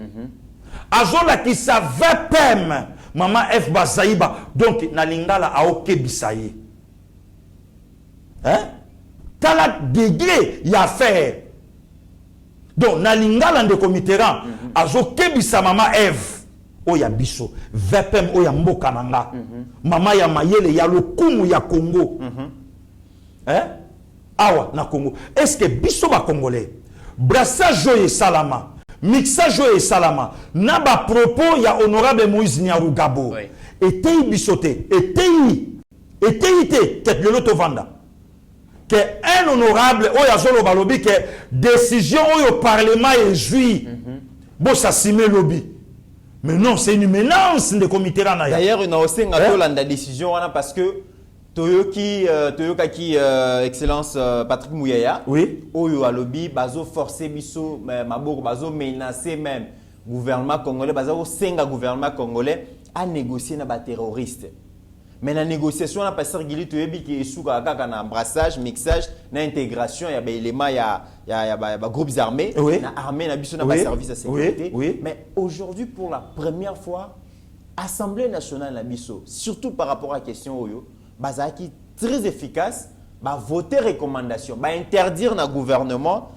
Azo la ki sa VPM Maman F Bazaïba donc na lingala aoke bisaye. Hein? Tala degré ya faire. Donc na lingala ndeko Mitterrand azo kebisa Maman F oya biso VPM oya mboka nanga. Mama ya mayele ya lokumu ya Congo. Hein? Awa na Congo. Est-ce que biso ba congolais brassage et salama, mixage et salama, na ba propos ya honorable Moïse Nyarugabo. Était bisoté, était ket le vanda. Que un honorable oya zolo balobi que décision au parlement est jui. Bo ça simé lobby. Mais non, c'est une menace de comité là. D'ailleurs, on a aussi la décision parce que Toyoki excellence Patrick Mouyaya, oui, Oyo Alobi, bazo forcer biso, maboko bazo menacer même gouvernement congolais, bazo senga gouvernement congolais à négocier na ba terroriste. Mais la négociation na passer Gili Toyebi qui esuka kaka na brassage, mixage, na intégration ya ba éléments ya groupes armés, na armée na biso na ba service à sécurité. Mais aujourd'hui pour la première fois, Assemblée nationale na biso, surtout par rapport à la question Oyo, bazaki très efficace, ba voter recommandation, ba interdire na gouvernement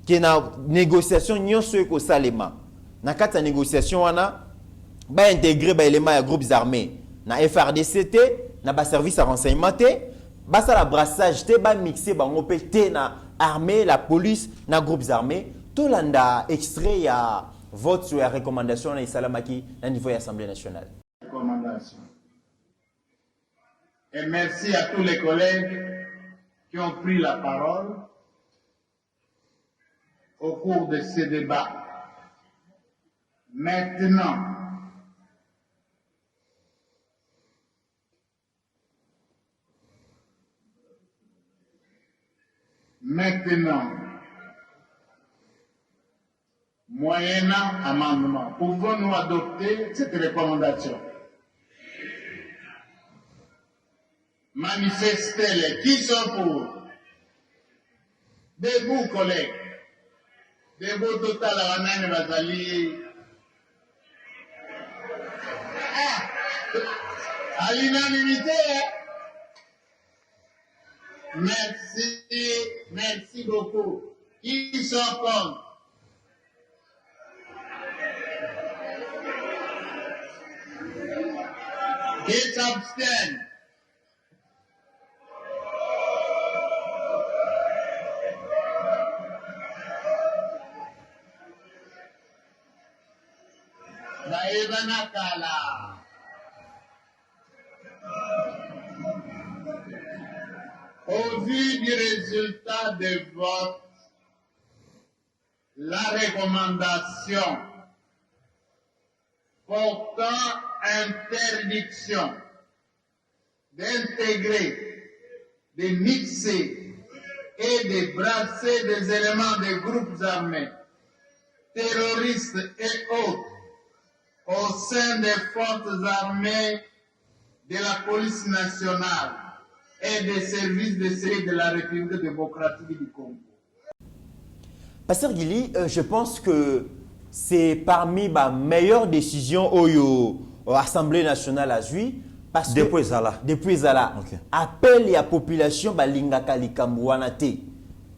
que na négociation nyonso eko salema. Na kata négociation wana ba intégrer ba éléments ya groupes armés. Na FRDC na ba service à renseignement ba ça la brassage ba mixer ba ngopé na armée, la police, na groupes armés. To landa extrait ya vote sur la recommandation na isalamaki na niveau de l'Assemblée nationale. Recommandation. Et merci à tous les collègues qui ont pris la parole au cours de ces débats. Maintenant, moyennant amendement, pouvons-nous adopter cette recommandation? Manifestez-les. Qui sont pour? Debout, collègues. Debout total à la Bazali. À l'unanimité. Merci beaucoup. Qui sont contre? Qui s'abstiennent? Au vu du résultat des votes, la recommandation portant interdiction d'intégrer, de mixer et de brasser des éléments des groupes armés, terroristes et autres au sein des forces armées de la police nationale et des services de sécurité de la République démocratique du Congo. Pasteur Gili, je pense que c'est parmi les meilleures décisions au l'Assemblée nationale à Zui. Parce que depuis Zala, appel à la population balingaka likambouanate.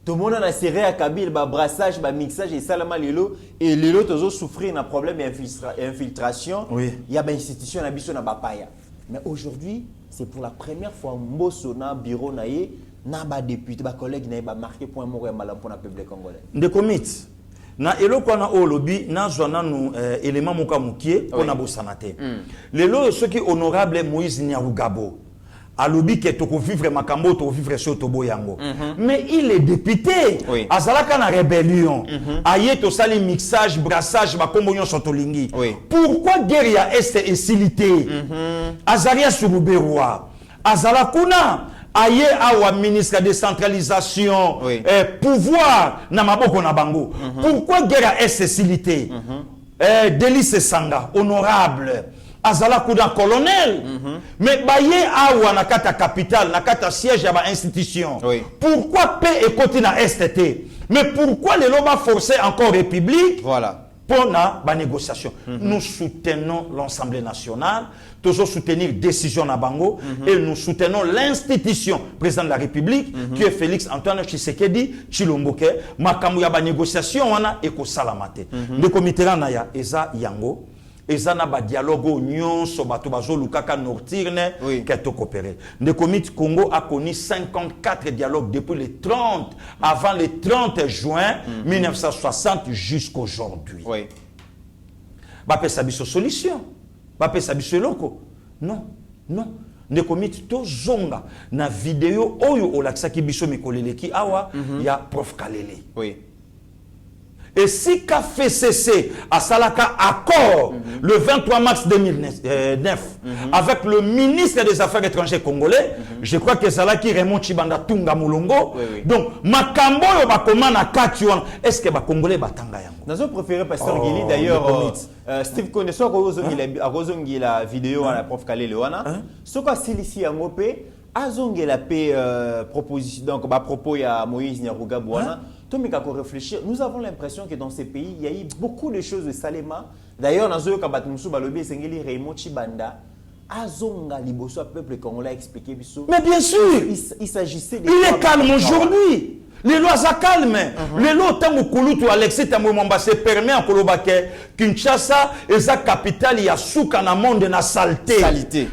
Tout le monde a serré à Kabylie, brassage, mixage et salama lelo et lelo tozo souffrir d'un problème d'infiltration. Il y a des institutions na bapaya. Mais aujourd'hui, c'est pour la première fois Mbosso na bureau naie na ba député ba collègue na marqué point moko ya malam pour le peuple congolais. De commit na eloko na o lobby na zwana nu élément moka mukie on a bosanate. Lelo ce qui honorable Moïse Nyarugabo alobi ke toko vivre makambo to vivre sur tobo yango. Mais il est député. Oui. Azalaka na rébellion. Aye to sali mixage, brassage ba kombo nyon sotolingi. Oui. Pourquoi guerre ya est et silité? Azaria Suruberwa. Azalakuna aye awa ministre de décentralisation, oui. Pouvoir na maboko na bango. Pourquoi guerre ya est et silité? Délice Sanga, honorable. Azala Koudan colonel, mais baye awa na kata capitale, na kata siège à institution. Oui. Pourquoi paix et côté na STT? Mais pourquoi les lobas forcer encore République? Voilà. Pour la négociation. Nous soutenons l'Assemblée nationale, toujours soutenir décision na bango, et nous soutenons l'institution président de la République, qui est Félix Antoine Tshisekedi Tshilombo. Makamu ya ba négociation wana eko salamate. Le comité na ya eza yango. Eza na ba dialogue nyonso bato bazolukaka nortirne keto coopérer. Le comité Congo a connu 54 dialogues depuis le 30 avant le 30 juin 1960 jusqu'aujourd'hui. Oui. Bape sabiso solution. Bape sabiso loko. Non, non. Le comité to zonga na vidéo oyo olaksaki biso mikoleleki awa ya prof Kalele. Oui. Et si qu'a fait cesser à Salaka accord le 23 mars 2009 avec le ministre des Affaires étrangères congolais, je crois que Salaki Raymond Chibanda Tunga Mulongo. Donc, Makambo yo bakoma na katuan, est-ce que ba Congolais batanga yango? Nous avons préféré Pasteur Gili d'ailleurs Steve Konde soit a la vidéo à la prof Kalele wana. Ce qu'a silisi yango pe azongi la paix proposition donc ba propos ya Moïse Nyarugabo wana. Réfléchir. Nous avons l'impression que dans ces pays, il y a eu beaucoup de choses de Salema. D'ailleurs, dans le cas de Sengeli Raymond Chibanda, Azonga Liboso, peuple congolais a expliqué. Mais bien sûr, il s'agissait de. Il est calme aujourd'hui. Les lois sont calmes. Les lois tant que Alexis Tamouamba se permet en Kolobake, Kinshasa et sa capitale, il y a souk en monde de la saleté.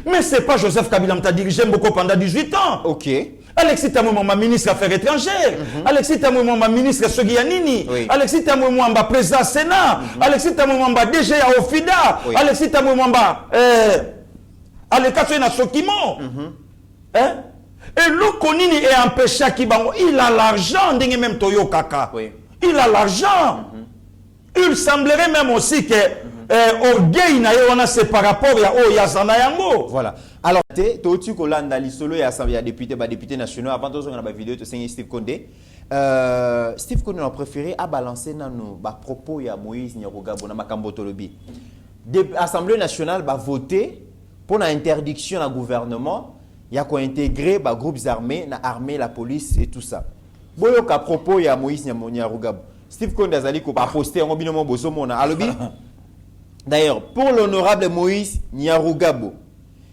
Mais c'est pas Joseph Kabila qui a dirigé beaucoup pendant 18 ans. Ok. Alexis Tamouamba, ministre des Affaires étrangères. Alexis Tamouamba, ministre Sogianini. Alexis Tamouamba, président Sénat. Alexis Tamouamba, DG à Ofida. Alexis Tamouamba, Alexis na Sokimo. Hein? Et l'Okonini est empêché à Kibango. Il a l'argent, même Toyo Kaka. Il a l'argent. Il semblerait même aussi que orgueil c'est par rapport à Yazana Yango. Voilà. Alors, tu Kolanda Lisolo, il y a député national. Avant de faire la vidéo, tu sais Steve Konde. Steve Konde a préféré à balancer nos propos à Moïse Nyarugabo na Makambo Tolobi. L'Assemblée nationale va voter pour l'interdiction du gouvernement. Il y a quoi intégrer les groupes armés, l'armée, la police et tout ça. Boyo à propos il y a Moïse Nyarugabo. Steve Konde a posté un binomo bosomona alobi. D'ailleurs, pour l'honorable Moïse Nyarugabo,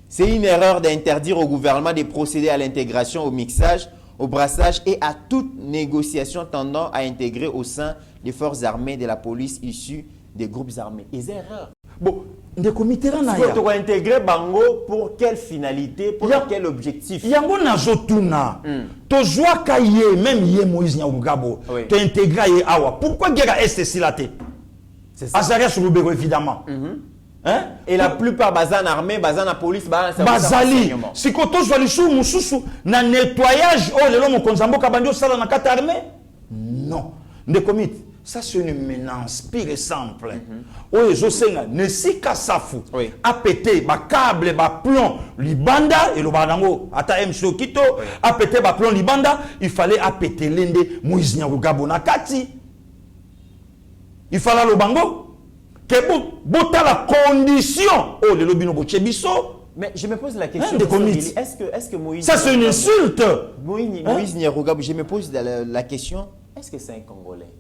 c'est une erreur d'interdire au gouvernement de procéder à l'intégration, au mixage, au brassage et à toute négociation tendant à intégrer au sein des forces armées de la police issues des groupes armés. Et c'est erreur. Bon, des comités là, tu dois intégrer Bango pour quelle finalité, pour quel objectif? Yango nazotuna. To joie kaye même yé Moïse Nyarugabo. Tu intégrer awa. Pourquoi guerre est silaté? C'est ça. Azaria Soulubero évidemment. Hein? Et la plupart bazan armée, bazan la police, bazali. Si koto zwali sou mususu na nettoyage oh lelo mo konzambo kabandio sala na kata armée? Non. De commit. Ça c'est une menace pire et simple. Oh ezosenga ne sika safu. A pété ba câble ba plomb libanda et le banango ata MC Kito a pété ba plomb libanda, il fallait a péter lende Moïse Nyarugabo na kati. Il fallait le bango. Que bota la condition oh le lobino bochebiso. Mais je me pose la question, est-ce que Moïse... Ça c'est une insulte. Moïse Nyarugabo, je me pose la question, est-ce que c'est un Congolais?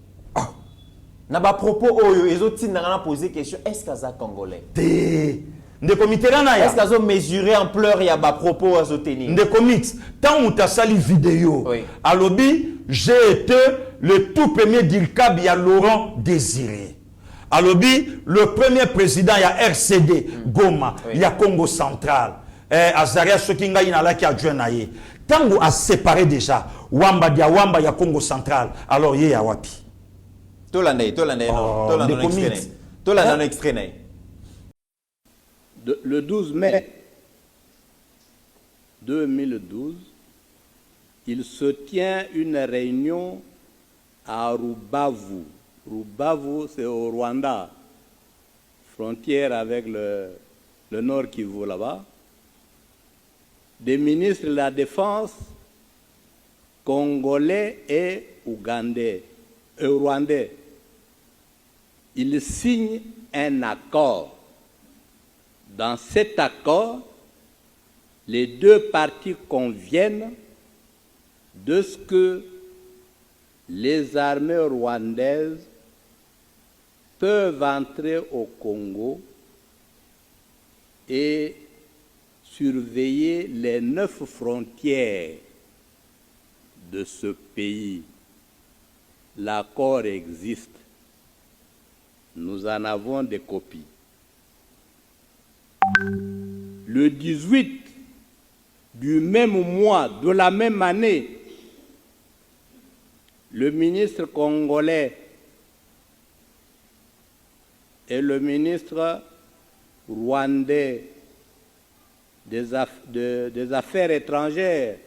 Na ba propos les autres n'a posé question, est-ce que c'est un Congolais? Est-ce qu'ils ont mesuré ampleur et à ba propos à tenir? Des comités, tant on t'a sali vidéo, à lobby, j'ai été le tout premier d'Ilkab, il y a Laurent Désiré. À lobby, le premier président, il y a RCD, Goma, il y a Congo Central, Azaria Sokinga, il y a qui a adjoint. Tant on a séparé déjà, Wamba, il y a Congo Central, alors il y a Wapi. Le 12 mai 2012, il se tient une réunion à Rubavu. Rubavu, c'est au Rwanda, frontière avec le Nord Kivu là-bas. Des ministres de la Défense congolais et rwandais. Ils signent un accord. Dans cet accord, les deux parties conviennent de ce que les armées rwandaises peuvent entrer au Congo et surveiller les 9 frontières de ce pays. L'accord existe. Nous en avons des copies. Le 18 du même mois, de la même année, le ministre congolais et le ministre rwandais des Affaires étrangères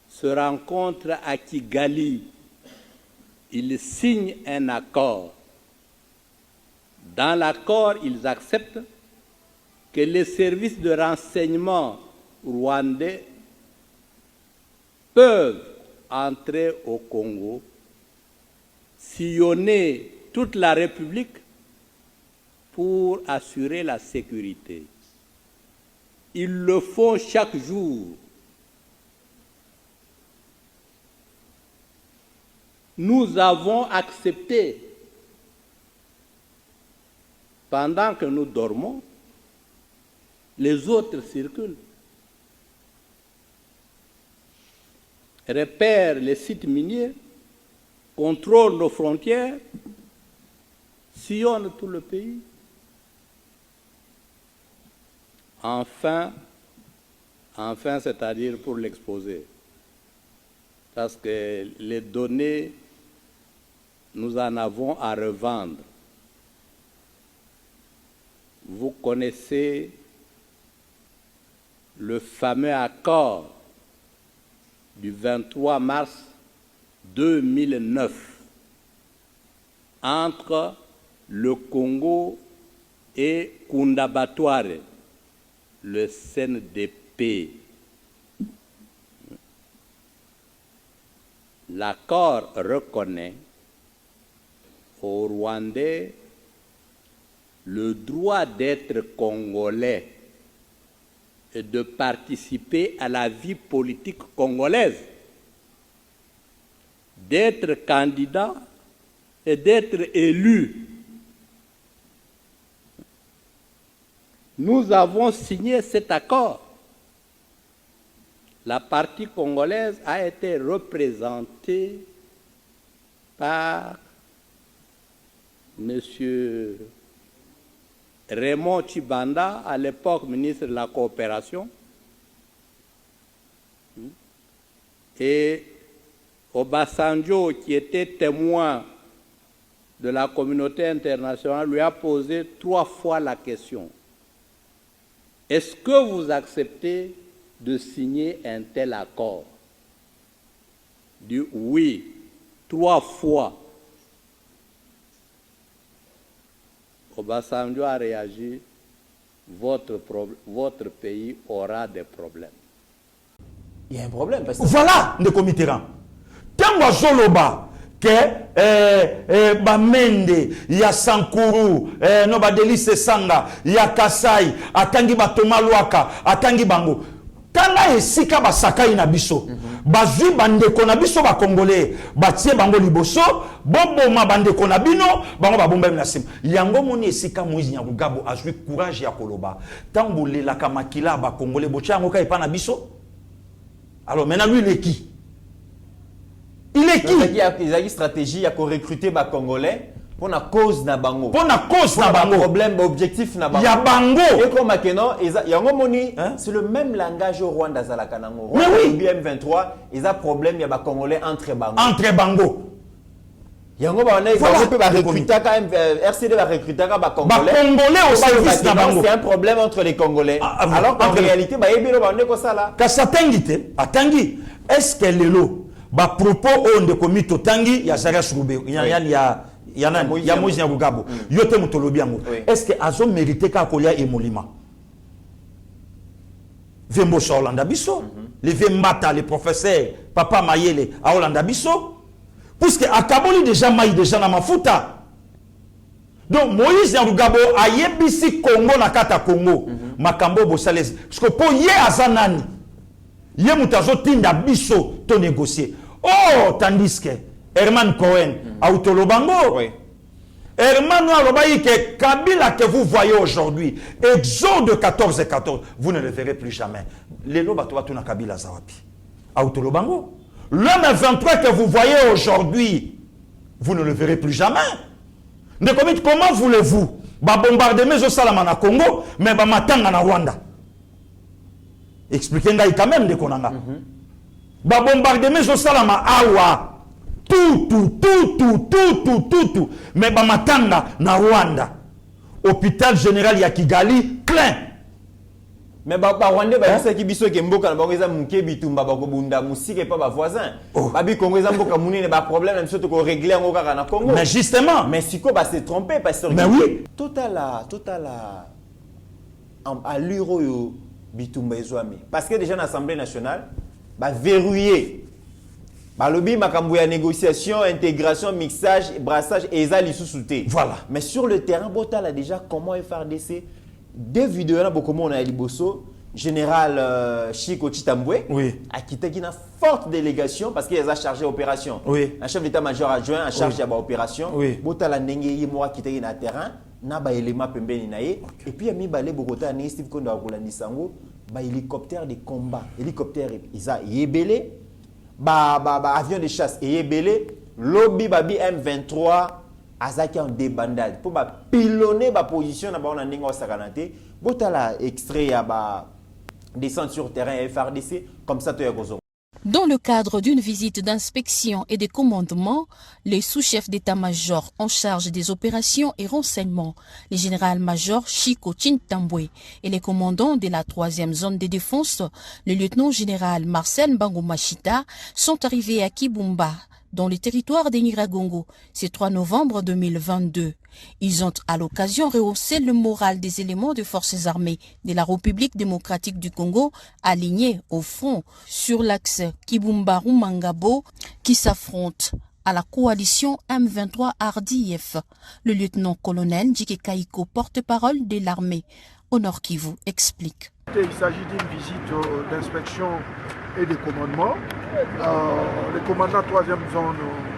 se rencontrent à Kigali. Ils signent un accord. Dans l'accord, ils acceptent que les services de renseignement rwandais peuvent entrer au Congo, sillonner toute la République pour assurer la sécurité. Ils le font chaque jour. Nous avons accepté, pendant que nous dormons, les autres circulent, repèrent les sites miniers, contrôlent nos frontières, sillonnent tout le pays. Enfin, c'est-à-dire pour l'exposer, parce que les données, nous en avons à revendre. Vous connaissez le fameux accord du 23 mars 2009 entre le Congo et Kundabatware, le CNDP. L'accord reconnaît aux Rwandais le droit d'être congolais et de participer à la vie politique congolaise, d'être candidat et d'être élu. Nous avons signé cet accord. La partie congolaise a été représentée par M. Raymond Tshibanda, à l'époque ministre de la Coopération, et Obasanjo, qui était témoin de la communauté internationale, lui a posé 3 fois la question. Est-ce que vous acceptez de signer un tel accord? Il dit oui, 3 fois. Obasanjo a réagi, votre pays aura des problèmes. Il y a un problème. Parce que... Voilà, Ndeko Mitterrand. Tango Zoloba, que Bamende, ya Sankuru, no Badelise Sanga, ya Kasai, atangi Batoma Luaka, atangi Bango. Tanga esika basakai na biso. Bazui bandeko na biso ba Congolais, batie bango liboso, boboma bandeko na bino, bango babomba na sim. Yango moni esika Moïse Nyarugabo azui courage ya koloba. Tango lelaka makila ba Congolais botia yango ka epa na biso. Alors maintenant lui il est qui? Il est qui? Il y a une stratégie à recruter les Congolais pour la cause na bango. Pour la cause na bango. Problème objectif na bango. Il y a bango. Et comme maintenant, c'est le même langage au Rwanda zalakanango. Mais oui. M23, ils ont problème il y a Congolais entre bango. Entre bango. Yango ba on a recruter quand même RCD va recruter ba Congolais. Ba Congolais au service na bango. C'est un problème entre les Congolais. Alors qu'en réalité ba yebilo ba on est comme ça là. Ka satangite, atangi. Est-ce que lelo ba propos on de komito tangi ya Zaria Surube. Ya Moïse Nyabugabo. Yote mutolobi yango. Est-ce que azo mérité ka kolia emolima? Vembo sa Olanda Bisso, les Vembata, les professeurs, Papa Mayele à Olanda Bisso, puisque Akaboli déjà maï déjà na mafuta. Donc Moïse Nyarugabo a yebisi Congo na kata Congo, Makambo Bosales, parce que pour ye azanani, ye mutazo tinda Bisso to négocier. Oh, tandis que Herman Cohen a Utolobango. Hermano Alobaï que Kabila que vous voyez aujourd'hui, Exode 14-14, vous ne le verrez plus jamais. Les lobatouatouna tuna Kabila Zawapi. Autolobango. L'homme 23 que vous voyez aujourd'hui, vous ne le verrez plus jamais. Comment voulez-vous bombarder mes Salamana Congo, mais matanga na Rwanda? Expliquez-moi quand même de Konanga. Bombarder mes Salama Awa. Tout. Mais Bamatanga, na Rwanda. Hôpital général ya Kigali, plein. Mais Rwanda, c'est qui biso ke mboka na bango eza muke bitumba ba kobunda musike pa ba voisin. Babi Congo eza mboka munene ba problème même surtout ko régler ngo kaka na Congo. Mais justement, mais siko ba se tromper pasteur. Mais oui, total à l'euro yo bitumba ezwami. Parce que déjà l'Assemblée nationale ba verrouiller Balobi makambo ya négociation, intégration, mixage, brassage et ça sous-souté. Voilà. Mais sur le terrain, Botal a déjà comment FRDC deux vidéos là beaucoup on a liboso général Chiko Chitambwe a quitté une forte délégation parce qu'il a chargé opération. Un chef d'état-major adjoint en charge de l'opération. Botal a ndenge yimo quitté na terrain na ba élément pembeni naé et puis a mis balé Bogota na Steve Kondo Rolandi Sango ba hélicoptère de combat. Hélicoptère isa yebele avion de chasse et belé lobby babi M23 azaki en débandade pour pilonner ba position na ba on ndinga sakanate botala extrait ya ba descente sur terrain FRDC comme ça to ya gozo. Dans le cadre d'une visite d'inspection et de commandement, les sous-chefs d'état-major en charge des opérations et renseignements, le général-major Chiko Chintambwe et les commandants de la 3e zone de défense, le lieutenant-général Marcel Mbango Machita, sont arrivés à Kibumba, dans le territoire de Nyiragongo, ce 3 novembre 2022. Ils ont à l'occasion rehaussé le moral des éléments des forces armées de la République démocratique du Congo alignés au front sur l'axe Kibumba-Rumangabo qui s'affrontent à la coalition M23 RDF. Le lieutenant-colonel Djike Kaiko, porte-parole de l'armée au Nord Kivu, explique. Il s'agit d'une visite d'inspection et de commandement. Les commandants 3e zone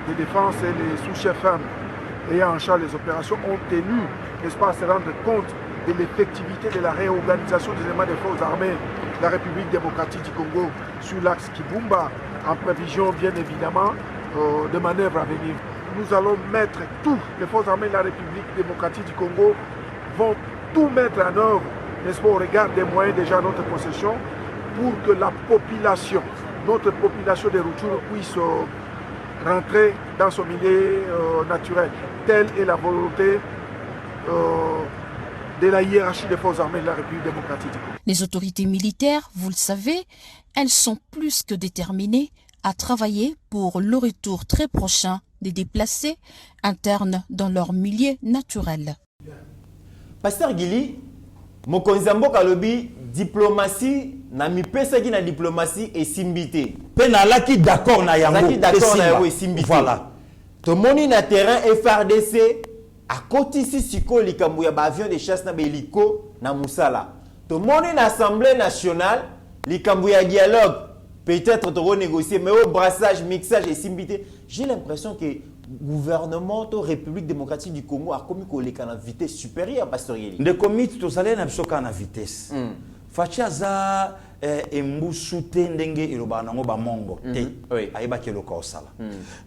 de défense et les sous-chefs ayant en charge les opérations ont tenu, n'est-ce pas, à se rendre compte de l'effectivité de la réorganisation des éléments des forces armées de la République démocratique du Congo sur l'axe Kibumba, en prévision bien évidemment de manœuvres à venir. Nous allons mettre tout, les forces armées de la République démocratique du Congo vont tout mettre en œuvre, n'est-ce pas, au regard des moyens déjà à notre possession, pour que la population, notre population de Rutshuru puisse rentrer dans son milieu naturel. Telle est la volonté de la hiérarchie des forces armées de la République démocratique. Les autorités militaires, vous le savez, elles sont plus que déterminées à travailler pour le retour très prochain des déplacés internes dans leur milieu naturel. Pasteur Gili, Mokonzambo Kalobi, diplomatie, na mi pesa ki na diplomatie et simbité. Penalaki d'accord na yango. Zaki d'accord na yango et simbité. Voilà. To moni na terrain FRDC à côté si siko likambu ya ba avion de chasse na beliko na musala. To moni na Assemblée nationale likambu ya dialogue peut-être to renégocier mais au brassage, mixage et simbité. J'ai l'impression que gouvernement de République démocratique du Congo a commis qu'on a vitesse supérieure pasteur Yeli. De commis to salé na bisoka na vitesse. Fachaza embusu tendenge iloba nango ba mongo te aiba kelo ka osala.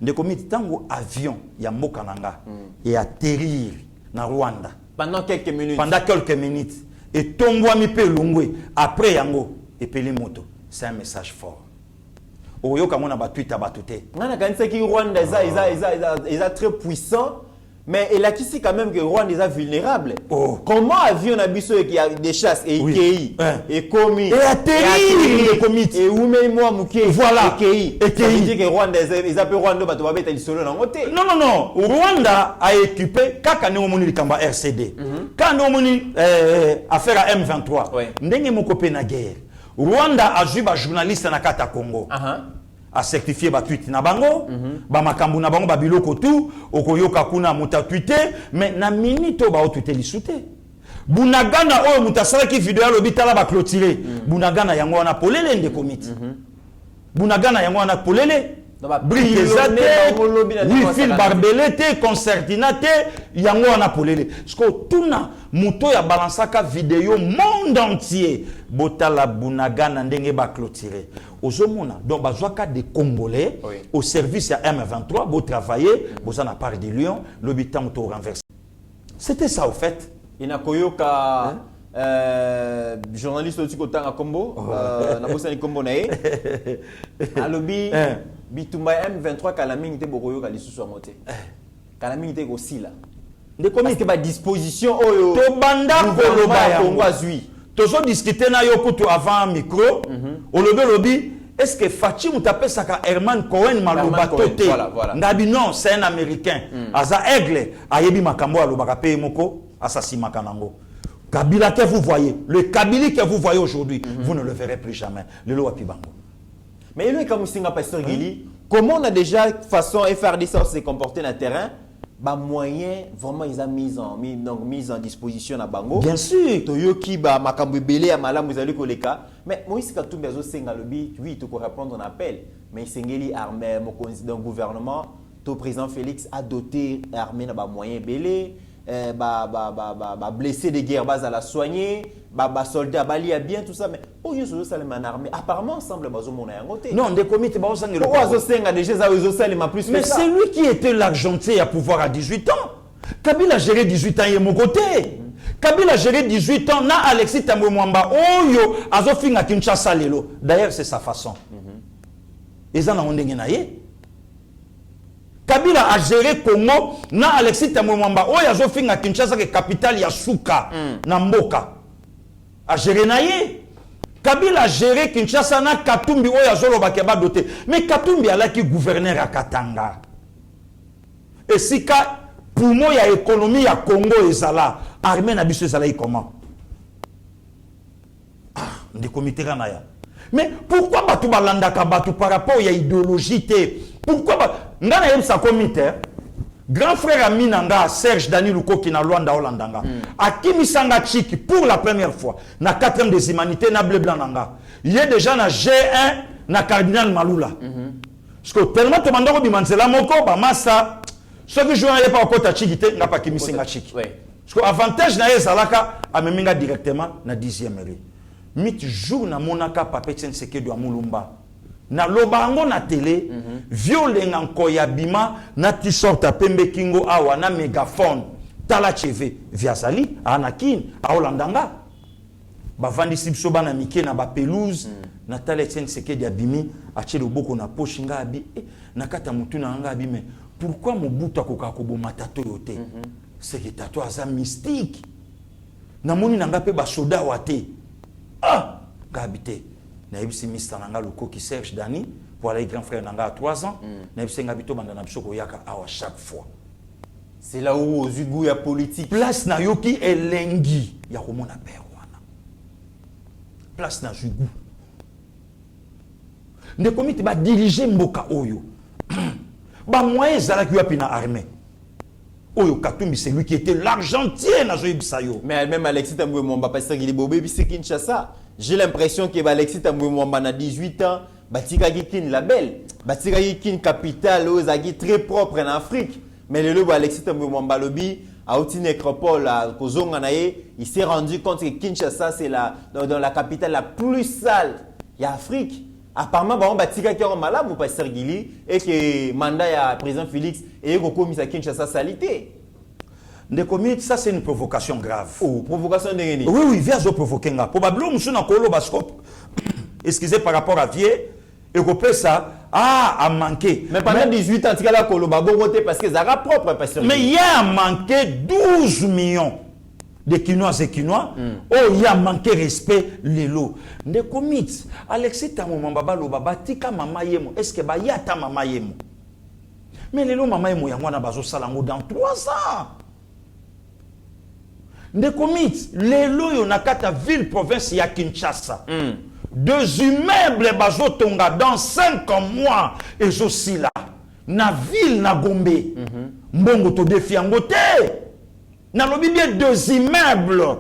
De commis tango avion ya mboka nanga et atterrir na Rwanda pendant quelques minutes. Et tombwa mi pe longwe après yango et peli moto. C'est un message fort. oyoka mona ba Twitter ba tuté. Ngana kanisa ki Rwanda est très puissant. Mais il a ici quand même que Rwanda est vulnérable. Oh. Comment avion a biso qui a des chasses et Ikei et Komi et atterri les comités et Oumei moi Muke voilà Ikei et dit que Rwanda ils appellent Rwanda bato ba beta le solo na ngote. Non Rwanda a équipé kaka ne omoni likamba RCD quand ne omoni affaire à M23 ndenge moko pe na guerre Rwanda a joué ba journaliste na kata Congo a certifié ba tweet na bango ba makambu na bango ba biloko tout okoyoka kuna muta tweeter mais na minute ba tweeter lisute Bunagana oyo mutasala ki video lo bitala ba clôturer Bunagana yango wana polele nde komiti Bunagana yango wana polele Briquezate, Wifil Barbelete, Concertinate, yango wana polele. Sko tuna muto ya balansaka vidéo monde entier. Botala Bunagana ndenge ba clôturer. Ozomona donc bazwaka des Congolais au service à M23, beau travailler, boza na part de Lyon, l'habitant to renversé. C'était ça au fait. Inakoyoka journaliste aussi kotanga Kombo, na bosani Kombo nae. Alobi Bitumba M23 Kalaming te bokoyoka lisusu amote. Kalaming te ko sila. Parce que ba disposition oyo to banda koloba ya Kongo azui. Tozo discuter na yo kutu avant micro. Olobi est-ce que Fachi mutapesaka Herman Cohen maloba toté. Ngabi non, c'est un américain. Aza aigle ayebi makambo alobaka pe moko assassin kanango. Kabila que vous voyez, le Kabili que vous voyez aujourd'hui, vous ne le verrez plus jamais. Le Loapi Bango. Mais il est comme Singa Pasteur Gili, comment on a déjà façon FRDC s'est comporté dans le terrain, bah moyen vraiment ils ont mis en disposition à Bango. Bien sûr. Toyoki ba makambo belé à malam vous allez koleka. Mais Moïse Katumbi azo senga lobi, oui tu peux répondre à un appel, mais sengeli armée mokonzi d'un gouvernement, to président Félix a doté armée na ba moyen belé. Blessé de guerre base à la soigner, soldat bali a bien tout ça, mais oh yo so salé man armée apparemment semble bazo mona yangote. Non, des comités ba osanga le. Ozo senga déjà ça ozo salé ma plus. Mais c'est lui qui était l'argentier à pouvoir à 18 ans. Kabila a géré 18 ans et mon côté. Kabila a géré 18 ans na Alexis Tambwe Mwamba oyo azo finga Kinshasa lelo. D'ailleurs c'est sa façon. Ezana ondenge na ye. Kabila a géré Congo na Alexis Tambwe Mwamba oyo azo finga Kinshasa ke capitale ya Suka na Mboka a géré na ye. Kabila a géré Kinshasa na Katumbi oyo azo lobaka ba doté mais Katumbi alaki gouverneur à Katanga et sika poumon ya économie ya Congo ezala armée na biso ezala comment des comités na ya. Mais pourquoi batu balandaka batu par rapport à idéologie té? Pourquoi ngana yem sa comité grand frère Aminanga Serge Dani Lukoki na Luanda Olandanga Akimi Sanga Chiki pour la première fois na 4e des humanités na bleu blanc nanga il est déjà na G1 na cardinal Malula parce que tellement to mandako bimansela moko ba massa ce que je n'ai pas okota Chiki te na pa Kimi Sanga Chiki parce que avantage na ezalaka ameminga directement na 10e rue mit jour na monaka papetien seke do Mulumba na lobango na télé violenga nkoya bima na t-shirt pembe kingo awa na mégaphone tala cheve via sali anakin aolandanga bavandi sibso bana mike na ba pelouse na tala tienne seke dia bimi achelo boko na poche nga abi na kata mutu na nga abi mais pourquoi mobuta koka ko bomata to yote c'est que tato aza mystique na moni na nga pe ba soda wate gabité naibisi Mr. Nanga Lukoki Serge Dani pour aller grand frère Nanga à 3 ans naibisi ngabito banda na bisoko yaka awa chaque fois c'est là où aux yeux ya politique place na yoki elengi ya komona père wana place na jugu ne komite ba diriger mboka oyo ba moyen zala ki yapi na armée oyo Katumbi c'est lui qui était l'argentier na zoyibisa yo mais même Alexis Tambwe Mwamba parce qu'il est bobé bisi Kinshasa. J'ai l'impression que Alexis Tambwe Mwamba na 18 ans, batika kin label, batika kin capitale aux agi très propre en Afrique. Mais le Alexis Tambwe Mwamba lobi a outi nécropole à Kozonga nae, il s'est rendu compte que Kinshasa c'est dans la capitale la plus sale y a Afrique. Apparemment bon batika ki en malade ou pas Sergili et que mandat ya président Félix et ko commis à Kinshasa salité. Ça c'est une provocation grave. Oh, provocation de Réné. Oui, vient de provoquer. Probablement, monsieur n'a pas le bascope. Excusez par rapport à Vieux, ça a manqué. Mais pendant 18 ans, tu as collaboré parce que ça propre, pasteur. Mais il y a manqué 12 millions de Quinois et Quinois. Oh, il y a manqué respect les lots. Ne commit. Alexis Tamou Baba lo baba tika mama yemo. Est-ce que ba y a ta mama yemo? Mais les lots mama yemo yangwana bazo salango dans 3 ans. Ne commit. Les lots yonakata ville province ya Kinshasa. 2 immeubles bazo tonga dans 5 mois et aussi là. Na ville na Gombe. Mbongo to défi angote. Na lobi bien 2 immeubles.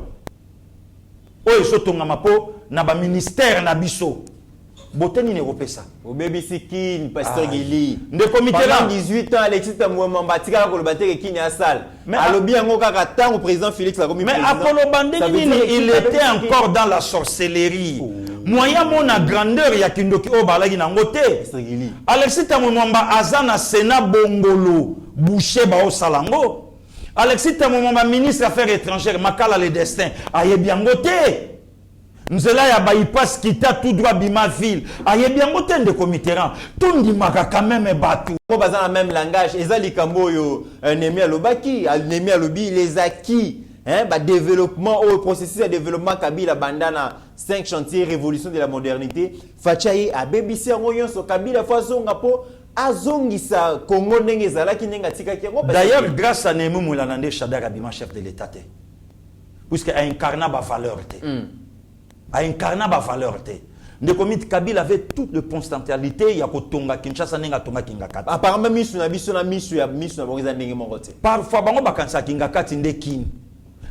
Oyo sotonga mapo na ba ministère na biso. Boteni ne repesa. Au baby sikin pasteur Gili. De comité là 18 ans Alexis Tamouema batika ko lobaté ki ni a salle. Alobi yango kaka tango président Félix la comité. Mais Apollo Bandeni il était encore dans la sorcellerie. Moyen mon a grandeur ya kindoki o balagi na ngote. Alexis Tamouema azana Sénat Bongolo boucher ba o salango. Alexis Tamouema ministre affaires étrangères makala le destin aye biangote. Nzela ya bypass kita tout droit bima ville aye biangote de comiteran tout ndimaka quand même batu ko baza na même langage ezali kambo yo Nemi alobaki Nemi alobi les acquis ba développement au processus de développement Kabila bandana 5 chantiers révolution de la modernité fachaye a BBC ngoyon so Kabila fazonga po azongisa Congo ndenge ezalaki ndenge atikaki ngo. D'ailleurs grâce à Nemi Moulanande Shadara bima chef de l'état puisque a incarné ba valeur a incarné ba valeur de commis Kabila avait toute le potentialité il y a kotonga Kinshasa nenga tonga kingakati apparemment misu na biso na misu na bongiza ndenge moko te parfois bango bakanisa kingakati ndekini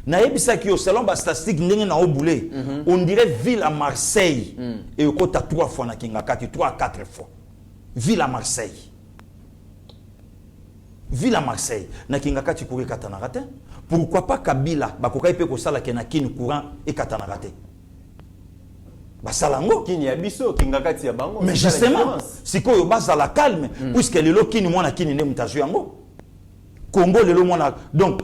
na yebisa ki selon ba statistique ndenge na obulé on dirait ville à Marseille et kota 3 fois na kingakati 3 à 4 fois ville à Marseille na kingakati kuri katanarate pourquoi pas Kabila bakokai pe ko sala kena kini courant et katanarate basalango kini ya biso kingakati ya bango. Mais justement sikoyo bazala calme puisque lelo kini mwana kini ne mutazu yango Congo lelo mwana donc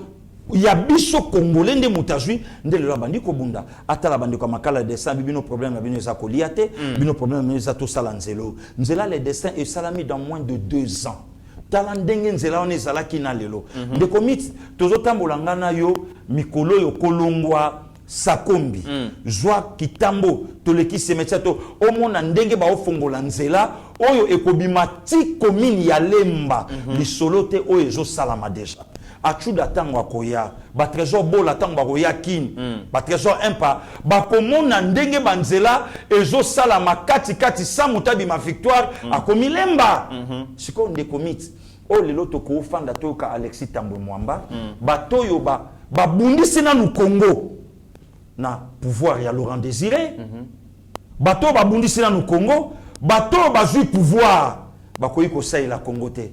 ya biso congolais nde mutazu nde lelo bandi ko bunda atala bandi ko makala dessin bino problème na bino za koliate bino problème na za to sala nzela le dessin est salami dans moins de 2 ans talandenge nzela on ezala kina lelo de commit tozotambola ngana yo mikolo yo kolongwa Sakombi, Joa Kitambo, Toleki Semetiato, Omona ndenge ba ofongola nzela, oyo ekobima ti komini ya lemba, li solote oyo ezo salama deja. Achuda tango akoya, ba trésor bola tango bakoya kin, ba trésor impa, ba komona ndenge banzela ezo salama kati sa mutabi ma victoire akomi lemba. Siko nde komit. O lelo toko fanda toka Alexis Tambo Mwamba, ba toyo ba bundisi na nu Congo. Na pouvoir ya Laurent Désiré bato babundisi na no Congo bato bazui pouvoir bakoyi ko saila Congo te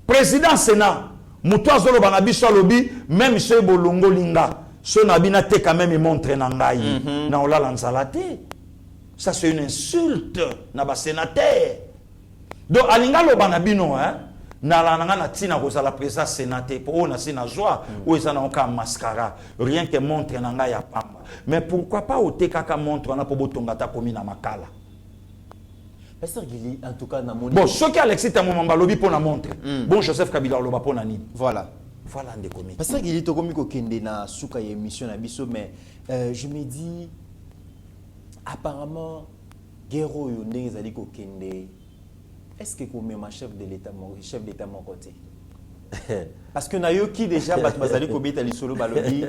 président Sénat muto azolo bana biso lobi même ceux bolongo linga ceux na bina te quand même montre na ngai na olala nzala te ça c'est une insulte na ba sénateur donc alinga lo bana bino na la na tina ko la président sénateur pour na sina joie ou ça na ka mascara rien que montre na ngai ya pamba mais pourquoi pas au tekaka montre na po botonga ta komi na makala pasteur Gili en tout cas na moni bon ce qui Alexis Tamouema lobi pour na montre bon Joseph Kabila loba pour na ni voilà nde komi pasteur Gili to komi ko kende na suka ya émission na biso mais je me dis apparemment guerre yo ndenge zali ko kende. Est-ce que comme ma chef d'État mon côté parce que nayoki déjà bazali ko beta lisolo balobi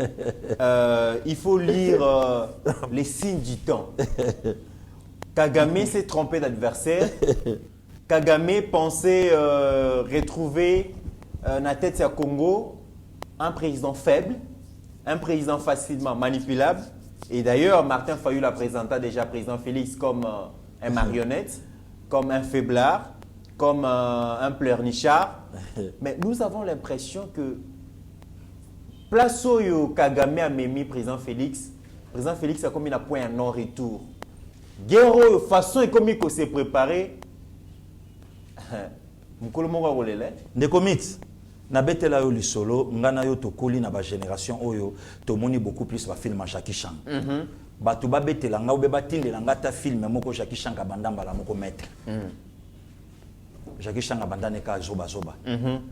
il faut lire les signes du temps. Kagame s'est trompé d'adversaire. Kagame pensait retrouver na tête à Congo un président faible, un président facilement manipulable et d'ailleurs Martin Fayulu l'a présenté déjà président Félix comme un marionnette, comme un faiblard, comme un pleurnichard. Mais nous avons l'impression que place où Kagame a mis président Félix a comme un point à non-retour. Guerre façon et comme il s'est préparé. De commit na betela yo lisolo ngana yo tokoli na ba génération oyo tomoni beaucoup plus ba film à Jackie Chan bato babetelanga ou batindelanga ta film moko Jackie Changa bandamba la moko maître. Jackie Changa bandane ka zoba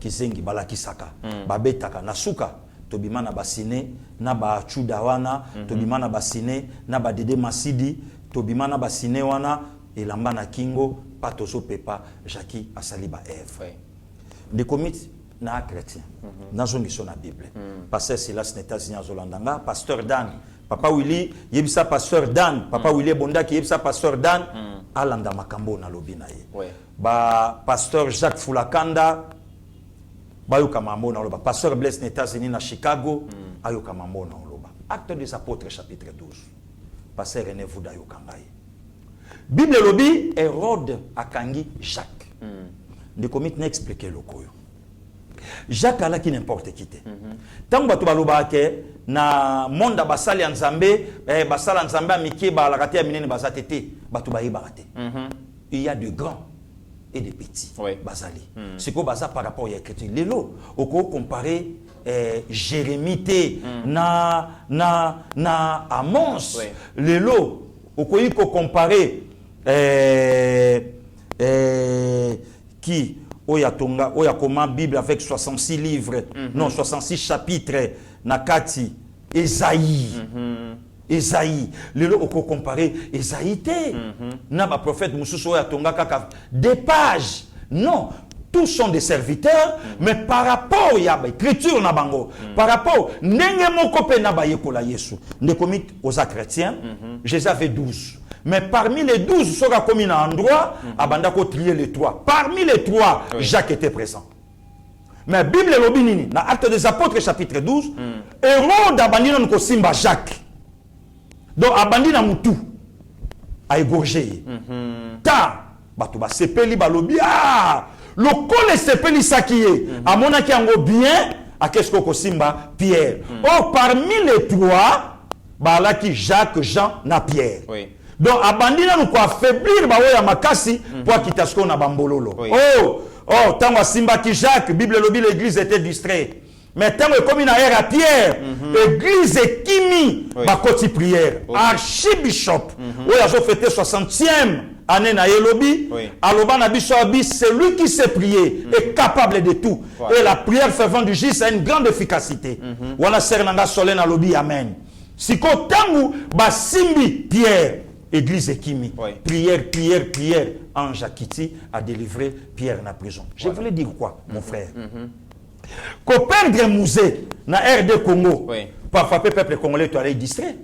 kizengi balakisaka babetaka nasuka tobima na basine na ba chuda wana tobima na basine na ba Dede Masidi tobima na basine wana elamba na kingo patoso pepa Jackie asali ba Eve de commit na chrétien na zongiso na Bible pasteur Silas Netazini azolandanga pasteur Dan Papa Willy yebisa pasteur Dan Papa Willy Bondaki yebisa pasteur Dan alanda makambo na lobi na ye ba pasteur Jacques Fulakanda bayoka mambo na loba pasteur Blaise Netazini na Chicago ayoka mambo na loba Actes des Apôtres chapitre 12 pasteur René Vouda yokangai Bible lobi Hérode akangi Jacques de commit na expliquer lokoyo Jacques ala qui n'importe qui te tant bato baloba ke na monde basali ya Nzambe basala Nzambe amiki ba la kate ya minene bazatete bato bayiba te il y a de grands et de petits bazali c'est quoi baza par rapport à l'écriture lelo oko comparer Jérémie te na Amos lelo oko yiko comparer qui Oyatonga, Oyakoma Bible avec 66 livres, non 66 chapitres, Nakati, Esaïe. Esaïe, le lot oko comparé Esaïe n'a pas prophète Moussou Oyatonga kaka des pages. Non, tous sont des serviteurs, mais par rapport à l'écriture na bango, par rapport nenge moko pe na ba yekola Yesu. Ne commit aux chrétiens, Jésus avait 12. Mais parmi les 12, sera comme un endroit, Abandako trier les 3. Parmi les 3, Jacques était présent. Mais Bible lobinini, dans Actes des Apôtres chapitre 12, Hérode abandina nko simba Jacques. Donc abandina mutu a égorgé. Ta bato ba sepeli balobi le kole sepeli sakiye amona ki ango bien a qu'est-ce ko simba Pierre. Oh parmi les 3, bala ki Jacques, Jean na Pierre. Donc abandina nous quoi affaiblir ba oya makasi pour quitter ce qu'on a bambololo. Oh tant simba ki Jacques Bible lobi l'église était distraite. Mais tant comme une ère à Pierre église kimi ba koti prière archibishop oya zo fêté 60e année na yelobi aloba na biso abi celui qui sait prier est capable de tout et la prière fervente du juste a une grande efficacité. Wana sernanga solen alobi amen. Siko tangu basimbi Pierre Église Ekimi, prière, Ange Akiti a délivré Pierre dans la prison. Je voulais dire quoi, mon frère? Qu'on perdre musée dans RD Congo, parfois le peuple congolais tu allais distrait.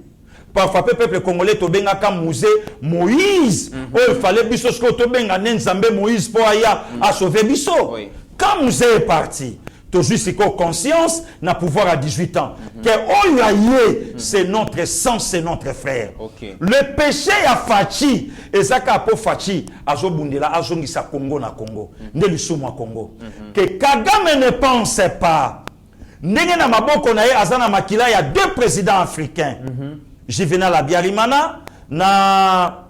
Parfois le peuple congolais tu benga comme musée Moïse. Il fallait biso que tu benga Nzambe Moïse pour aller à sauver biso. Quand musée est parti, tu juste conscience n'a pouvoir à 18 ans. Que Oyaye, c'est notre sang, c'est notre frère. Le péché a fachi, et Zaka po fachi, azo bundela, azo ngisa Congo na Congo, ndelusumwa Congo. Que Kagame ne pense pas. Ndenge na maboko na ye azana makila, il y a 2 présidents africains. Juvenal Abiyarimana, na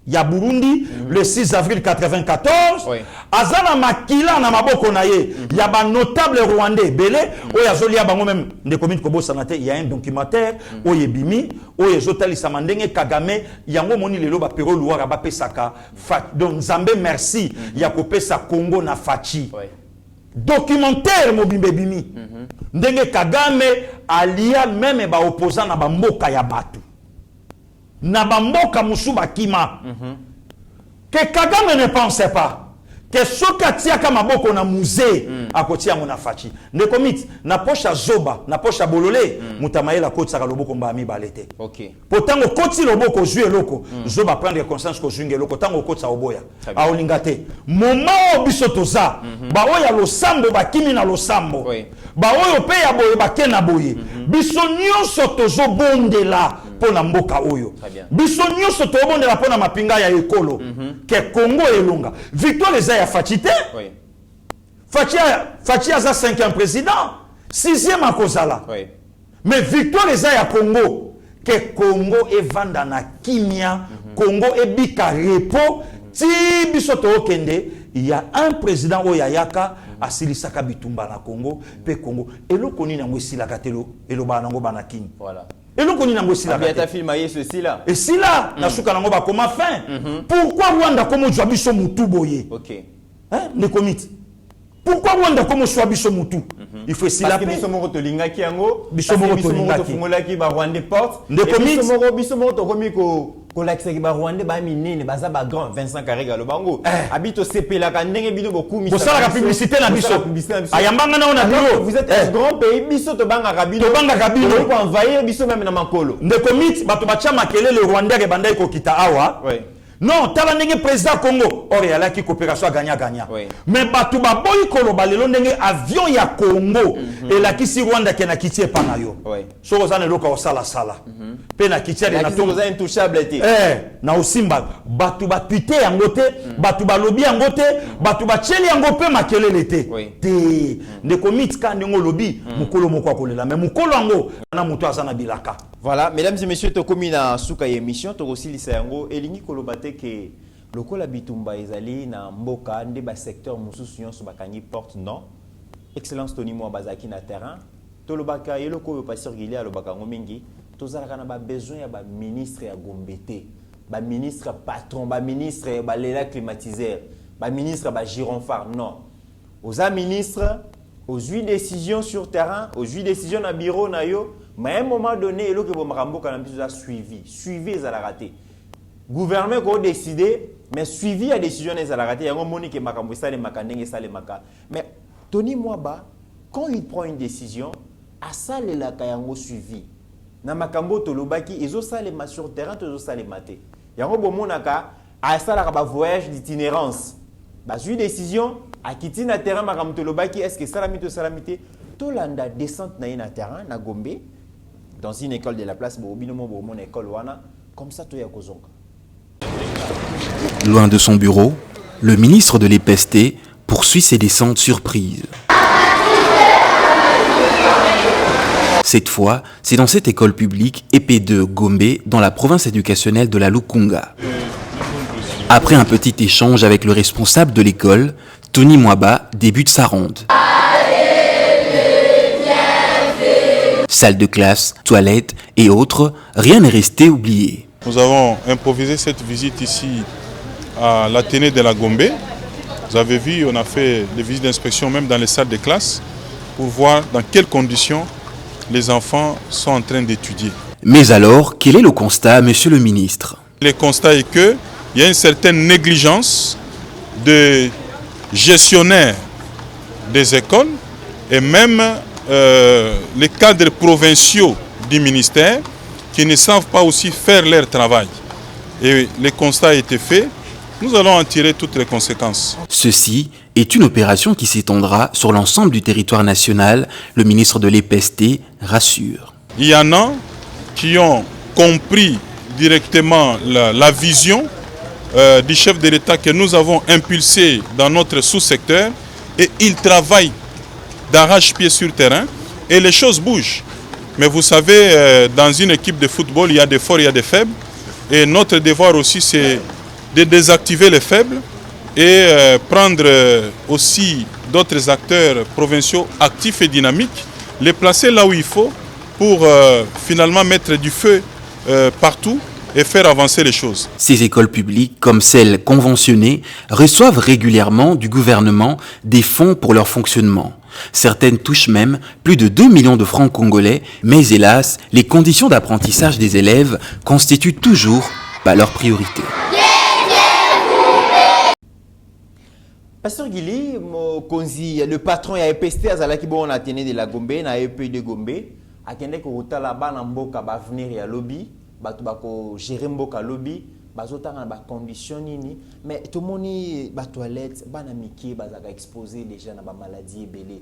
ya Burundi, le 6 avril 94, azana makila na maboko na ye, ya ba notable rwandais belé, oya zoli ya bango même de commune Kobo Sanate, il y a un documentaire, oye bimi, oye zotali samandenge Kagame, yango moni lelo ba pero luara ba pesaka, donc Nzambe merci, ya ko pesa Congo na fachi. Documentaire mobimbe bimi. Ndenge Kagame alia même ba opposant na ba mboka ya batu. Na bamboka musuba kima que Kagame ne pensait pas que sokatia kama boko na musée à kotia mona fachi ne commit na pocha zoba na pocha bololé mutamaela kotsa ka loboko mbami balete potango koti loboko zue loko zoba prendre conscience ko zunge loko tango kotsa oboya a olingate moment biso toza ba oya lo sambo ba kimi na lo sambo ba oyo pe ya boye ba kena boye biso nyonso tozo bondela pona mboka oyo biso nyonso tobondela pona mapinga ya ekolo ke Congo elonga victoire eza ya Fachite Fachi aza 5e président 6e akozala mais victoire eza ya Congo ke Congo evanda na kimia Congo ebika repo ti biso tokende il y a un président oyayaka asilisaka bitumba na Congo pe Congo eloko nini yango esilaka telo eloba nango banakini Et donc on y a aussi la ta film ceci là. Et si là, na souka nango ba comment fin. Pourquoi Rwanda comme Joabiso Mutu boye? OK. Hein, ne commit. Pourquoi Rwanda comme Joabiso Mutu? Il faut essayer la paix. Parce que biso to lingaki yango, biso to fungolaki ba Rwanda porte. Ne commit. Biso to komi ko lakisa ki ba Rwanda ba minene baza ba grand Vincent Karega lo bango. Habito sepela ka ndenge bino boku mi. Bosala la publicité na biso. Ayambanga na ona bureau. Vous êtes un grand pays, biso to banga kabino. To banga kabino. Pour envahir biso même na makolo. Ne commit bato bacha makele le Rwanda ke bandai ko kita awa. Oui. Non, tala ndenge président Congo, or yala ki coopération gagnant. Oui. Mais bato ba boy koloba lelo ndenge avion ya Congo et la kisi Rwanda ke na kitie pana yo. Oui. So ozana loka osala sala. Pe na kitie na to oza intouchable té. Na osimba bato ba tweeter yango te, bato ba lobby yango te, bato ba cheli yango pe makelele te. Te ne commit ka ndenge lobby mukolo moko kolela mais mukolo yango na muto azana bilaka. Voilà, mesdames et messieurs, tokomi na suka émission aussi lisa yango elingi kolobate ke lokola bitumba ezali na mboka nde ba secteur mususu nyonso bakangi porte non. Excellence Tony Mwa bazaki na terrain. Tolobaka yeloko yo pasteur Gili alobaka ngo mingi, tozalaka na ba besoin ya ba ministre ya Gombete, ba ministre patron, ba ministre ba lela climatiseur, ba ministre ba gironphare non. Aux ministres, aux huit décisions sur terrain, aux huit décisions na bureau na yo. Mais à un moment donné, il faut que suivi. Suivi, ils ont raté. Le gouvernement a décidé, mais suivi la décision, ils ont raté. Il y a un moment qui mais Tony Mwaba, quand il prend une décision, à ça, il y a un suivi. Dans Makambo, Tolobaki, ils ont ça les sur terrain, ils ont ça les matés. Il y a un moment à ça, il y a un voyage d'itinérance. Une décision, à quitter le terrain, Makambo Tolobaki, est-ce que salamité ou salamité? Tolanda descente na terrain, na Gombe, dans une école de la place, mon école wana, comme ça tu es kozonga. Loin de son bureau, le ministre de l'EPST poursuit ses descentes surprises. Cette fois, c'est dans cette école publique EP2 Gombe, dans la province éducationnelle de la Lukunga. Après un petit échange avec le responsable de l'école, Tony Mwaba débute sa ronde. Salle de classe, toilettes et autres, rien n'est resté oublié. Nous avons improvisé cette visite ici à l'Athénée de la Gombe. Vous avez vu, on a fait des visites d'inspection même dans les salles de classe pour voir dans quelles conditions les enfants sont en train d'étudier. Mais alors, quel est le constat, monsieur le ministre? Le constat est qu'il y a une certaine négligence des gestionnaires des écoles et même les cadres provinciaux du ministère qui ne savent pas aussi faire leur travail. Et le constat a été fait, nous allons en tirer toutes les conséquences. Ceci est une opération qui s'étendra sur l'ensemble du territoire national, le ministre de l'EPST rassure. Il y en a qui ont compris directement la vision du chef de l'État que nous avons impulsé dans notre sous-secteur et ils travaillent d'arrache-pied sur terrain et les choses bougent. Mais vous savez, dans une équipe de football, il y a des forts, il y a des faibles. Et notre devoir aussi, c'est de désactiver les faibles et prendre aussi d'autres acteurs provinciaux actifs et dynamiques, les placer là où il faut pour finalement mettre du feu partout et faire avancer les choses. Ces écoles publiques, comme celles conventionnées, reçoivent régulièrement du gouvernement des fonds pour leur fonctionnement. Certaines touchent même plus de 2 millions de francs congolais, mais hélas, les conditions d'apprentissage des élèves constituent toujours pas leur priorité. Pasteur Gili, le patron a EPST azalaki bon na Athénée de la Gombe, na EP de Gombe, akende ko utala bana mboka ba venir ya lobby, batu bako gérer mboka lobby, bazotanga ba condition nini, mais tout moni ba toilette, bana miki bazaka exposé déjà na ba maladie ebele.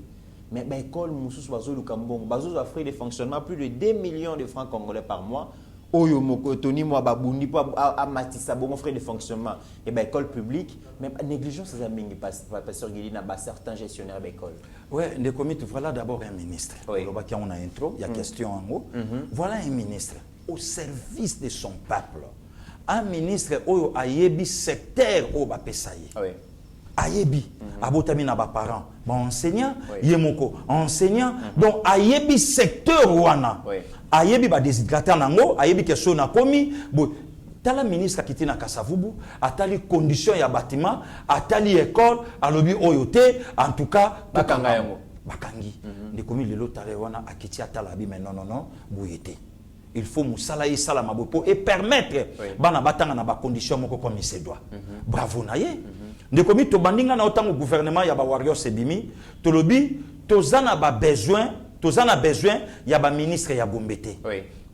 Mais ba école mususu bazo lukambongo, bazo frais de fonctionnement plus de 2 millions de francs congolais par mois. Oyo moko Tony Mwa babundi po a matisa bon frais de fonctionnement et ba école publique mais négligence ça mingi pasteur Gili na ba certains gestionnaires d'école. Ouais, les comités voilà d'abord un ministre. Oui. Le bac on a intro, il y a question en haut. Voilà un ministre au service de son peuple. Un ministre oyo ayebi secteur au ba pesaye. Oui. ayebi abotami na ba parents ba enseignant yemoko enseignant donc ayebi secteur wana ayebi ba déshydratant nango ayebi question na komi bo tala ministre akiti na Kasavubu atali condition ya bâtiment atali école alobi oyote en tout cas bakanga yango bakangi ndikomi lelo tale wana akiti atala bi mais non boyete il faut musala y sala mabopo et permettre bana batanga na ba condition moko comme il se doit bravo na ye ndikomi to bandinga na otango gouvernement ya ba warrior sebimi tolobi tozana ba besoin ya ba ministre ya Bombete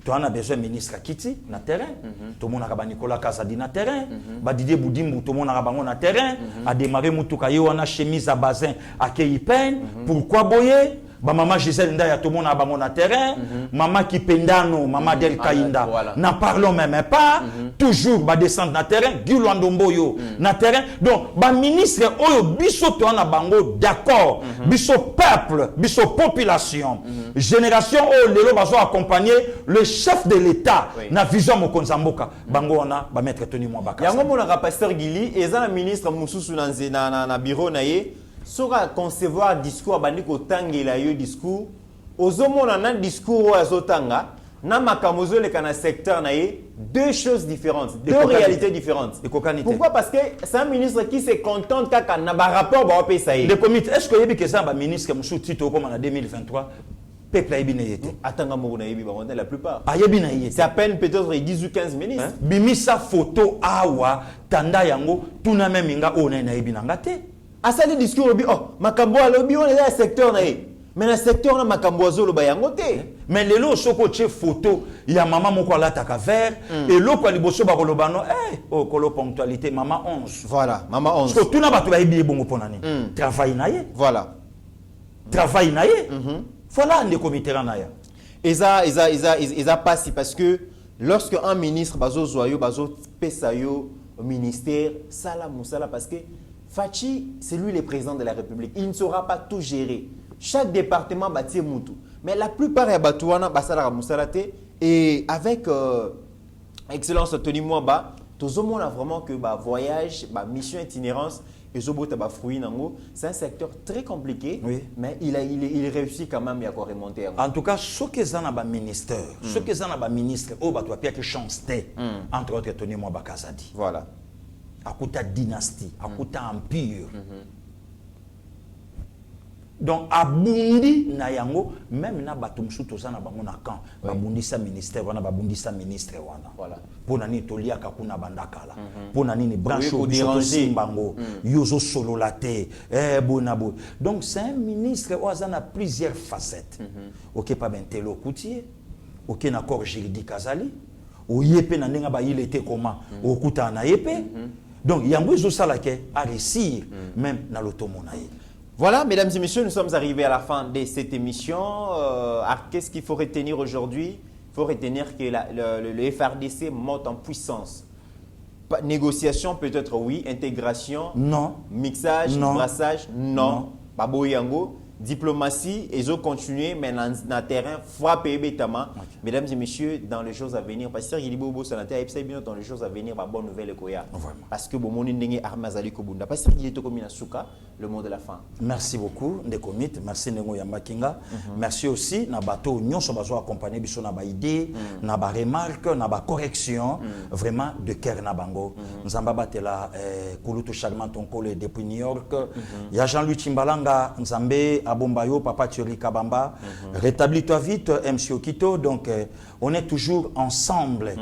to ana besoin ministre Kiti na terrain to mona ba Nicolas Kazadi na terrain ba Didier Boudimbu to mona bango na terrain a démarrer mutuka yo wana chemise à bazin à Keipen pourquoi boyer ba maman Gisèle Ndaya to mona bango na terrain maman Kipendano maman Del Kainda n'en parlons même pas toujours ba descendre na terrain Gulandomboyo na terrain donc ba ministre oyo biso to na bango d'accord biso peuple biso population génération oyo lelo bazo accompagner le chef de l'état na vision mokonzamboka bango wana ba maître Tony Mwabaka yango mona pasteur Gili eza na ministre mususu na bureau na ye soka concevoir discours bandi ko tangela yo discours ozomona na discours azotanga na makamozo le kana secteur na ye deux choses différentes deux réalités différentes. Pourquoi? Parce que c'est un ministre qui se contente kaka na ba rapport ba opesa ye. Le comité est-ce que yebi que ça ba ministre musu tito comme en 2023 peuple a yebi yete atanga mo na yebi ba la plupart a yebi na yete c'est à peine peut-être 10 ou 15 ministres bimisa photo awa tanda yango tuna même nga ona na yebi na ngate asali discours obi oh makambo alobi on est secteur na ye mais na secteur na makambo azolo ba yango te mais lelo soko che photo ya maman moko alataka vert et loko liboso ba kolobano oh kolo ponctualité maman 11 voilà maman 11 so tuna batu ba yebi bongo ponani travail na ye voilà travail na ye voilà les comités na ya eza passe parce que lorsque un ministre bazo zoyo bazo pesa yo au ministère sala musala parce que Fachi, c'est lui le président de la République. Il ne saura pas tout gérer. Chaque département bâtit Moutou. Mais la plupart des Batouana, Bassala Moussalate, et avec Excellence Tony Mwaba, tout le monde a vraiment que voyage, mission itinérance, et c'est un secteur très compliqué, mais il réussit quand même à remonter. En tout cas, ceux qui sont dans ministère, ceux qui sont dans ministre, qui chance entre autres Tony Mwaba Kazadi. Voilà. Akuta dynastie, akuta empire. Donc abundi na yango même na batumsu tozana bango na camp babundisa ministère wana babundisa ministre wana voilà pona ni tolia kakuna bandakala pona ni branche au simbango yozo solo laté bonabo donc c'est un ministre ozana plusieurs facettes OK pas bentelo coutier OK na corps juridique azali oyepe na ndenga ba il était comment okuta na yepe. Donc, il y a à réussir, même dans l'automonaï. Voilà, mesdames et messieurs, nous sommes arrivés à la fin de cette émission. Qu'est-ce qu'il faut retenir aujourd'hui? Il faut retenir que le FRDC monte en puissance. Négociation, peut-être oui. Intégration, non. Mixage, brassage, non. Baboyango. Diplomatie, ils ont continué, mais dans le terrain, frapper bêtement. Mesdames et messieurs, dans les jours à venir, parce que dans les jours à venir, bonne nouvelle parce que bon, mon indéngé armazali kobunda. Parce que il est comme Suka, le mot de la fin. Merci beaucoup, Ndekomit. Merci Nengo Yambakinga. Merci aussi na bateau Nyon Sobazo accompagné biso na ba idée, na ba remarque, na ba correction, vraiment de cœur na bango. Nzamba batela Kulutu Charmant Tonkole depuis New York. Il y a Jean-Louis Chimbalanga Nzambe Abombayo, Papa Thierry Kabamba, rétablis-toi vite, MC Okito. Donc, on est toujours ensemble.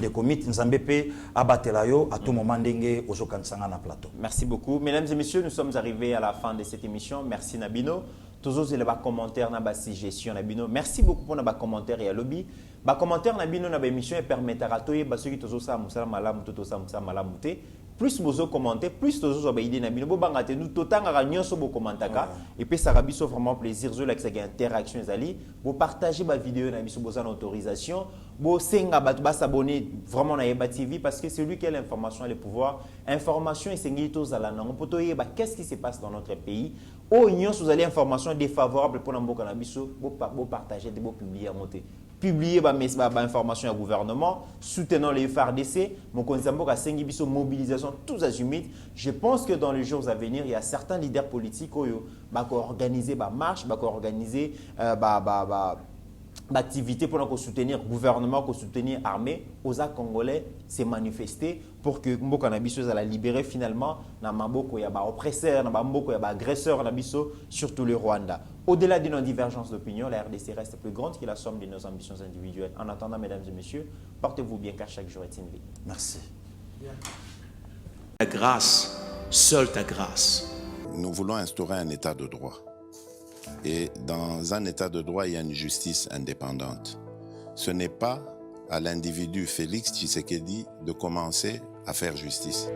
Des comités, Nzambepe, Abatelayo, à tout moment, Dengue, Ozokansanga na plateau. Merci beaucoup. Mesdames et messieurs, nous sommes arrivés à la fin de cette émission. Merci Nabino. Toujours les commentaires na suggestion Nabino. Merci beaucoup pour nos commentaires et à lobby. Ba commentaire Nabino na émission et permettra toye ba ceux qui toujours ça musala malamu tout ça musala malamu te. Plus vous commenter, plus vous avez idée Nabino. Bo bangate nous totanga ga nyonso bo commentaka et puis ça rabiso vraiment plaisir zo la que interaction ezali. Bo partager ba vidéo na biso besoin d'autorisation. Bo senga ba s'abonner vraiment na Yeba TV parce que c'est lui qui a l'information et le pouvoir. Information et sengi to zala na poto yeba qu'est-ce qui se passe dans notre pays. Oh nyonso vous allez information défavorable pour na mboka na biso bo partager de bo publier monter. publier information au gouvernement, soutenant les FARDC, mon conseiller a sengi biso mobilisation tous azimuts. Je pense que dans les jours à venir, il y a certains leaders politiques qui vont organiser des marches, vont organiser activité pour soutenir le gouvernement, pour soutenir l'armée, aux Congolais s'est manifesté pour que Mboka Nabiso la libérer finalement dans Mamboko, il y a des oppresseurs, dans Mamboko, il y a des agresseurs Nabiso, surtout le Rwanda. Au-delà de nos divergences d'opinion, la RDC reste plus grande que la somme de nos ambitions individuelles. En attendant, mesdames et messieurs, portez-vous bien car chaque jour est une vie. Merci. Ta grâce, seule ta grâce. Nous voulons instaurer un état de droit. Et dans un état de droit, il y a une justice indépendante. Ce n'est pas à l'individu Félix Tshisekedi de commencer à faire justice.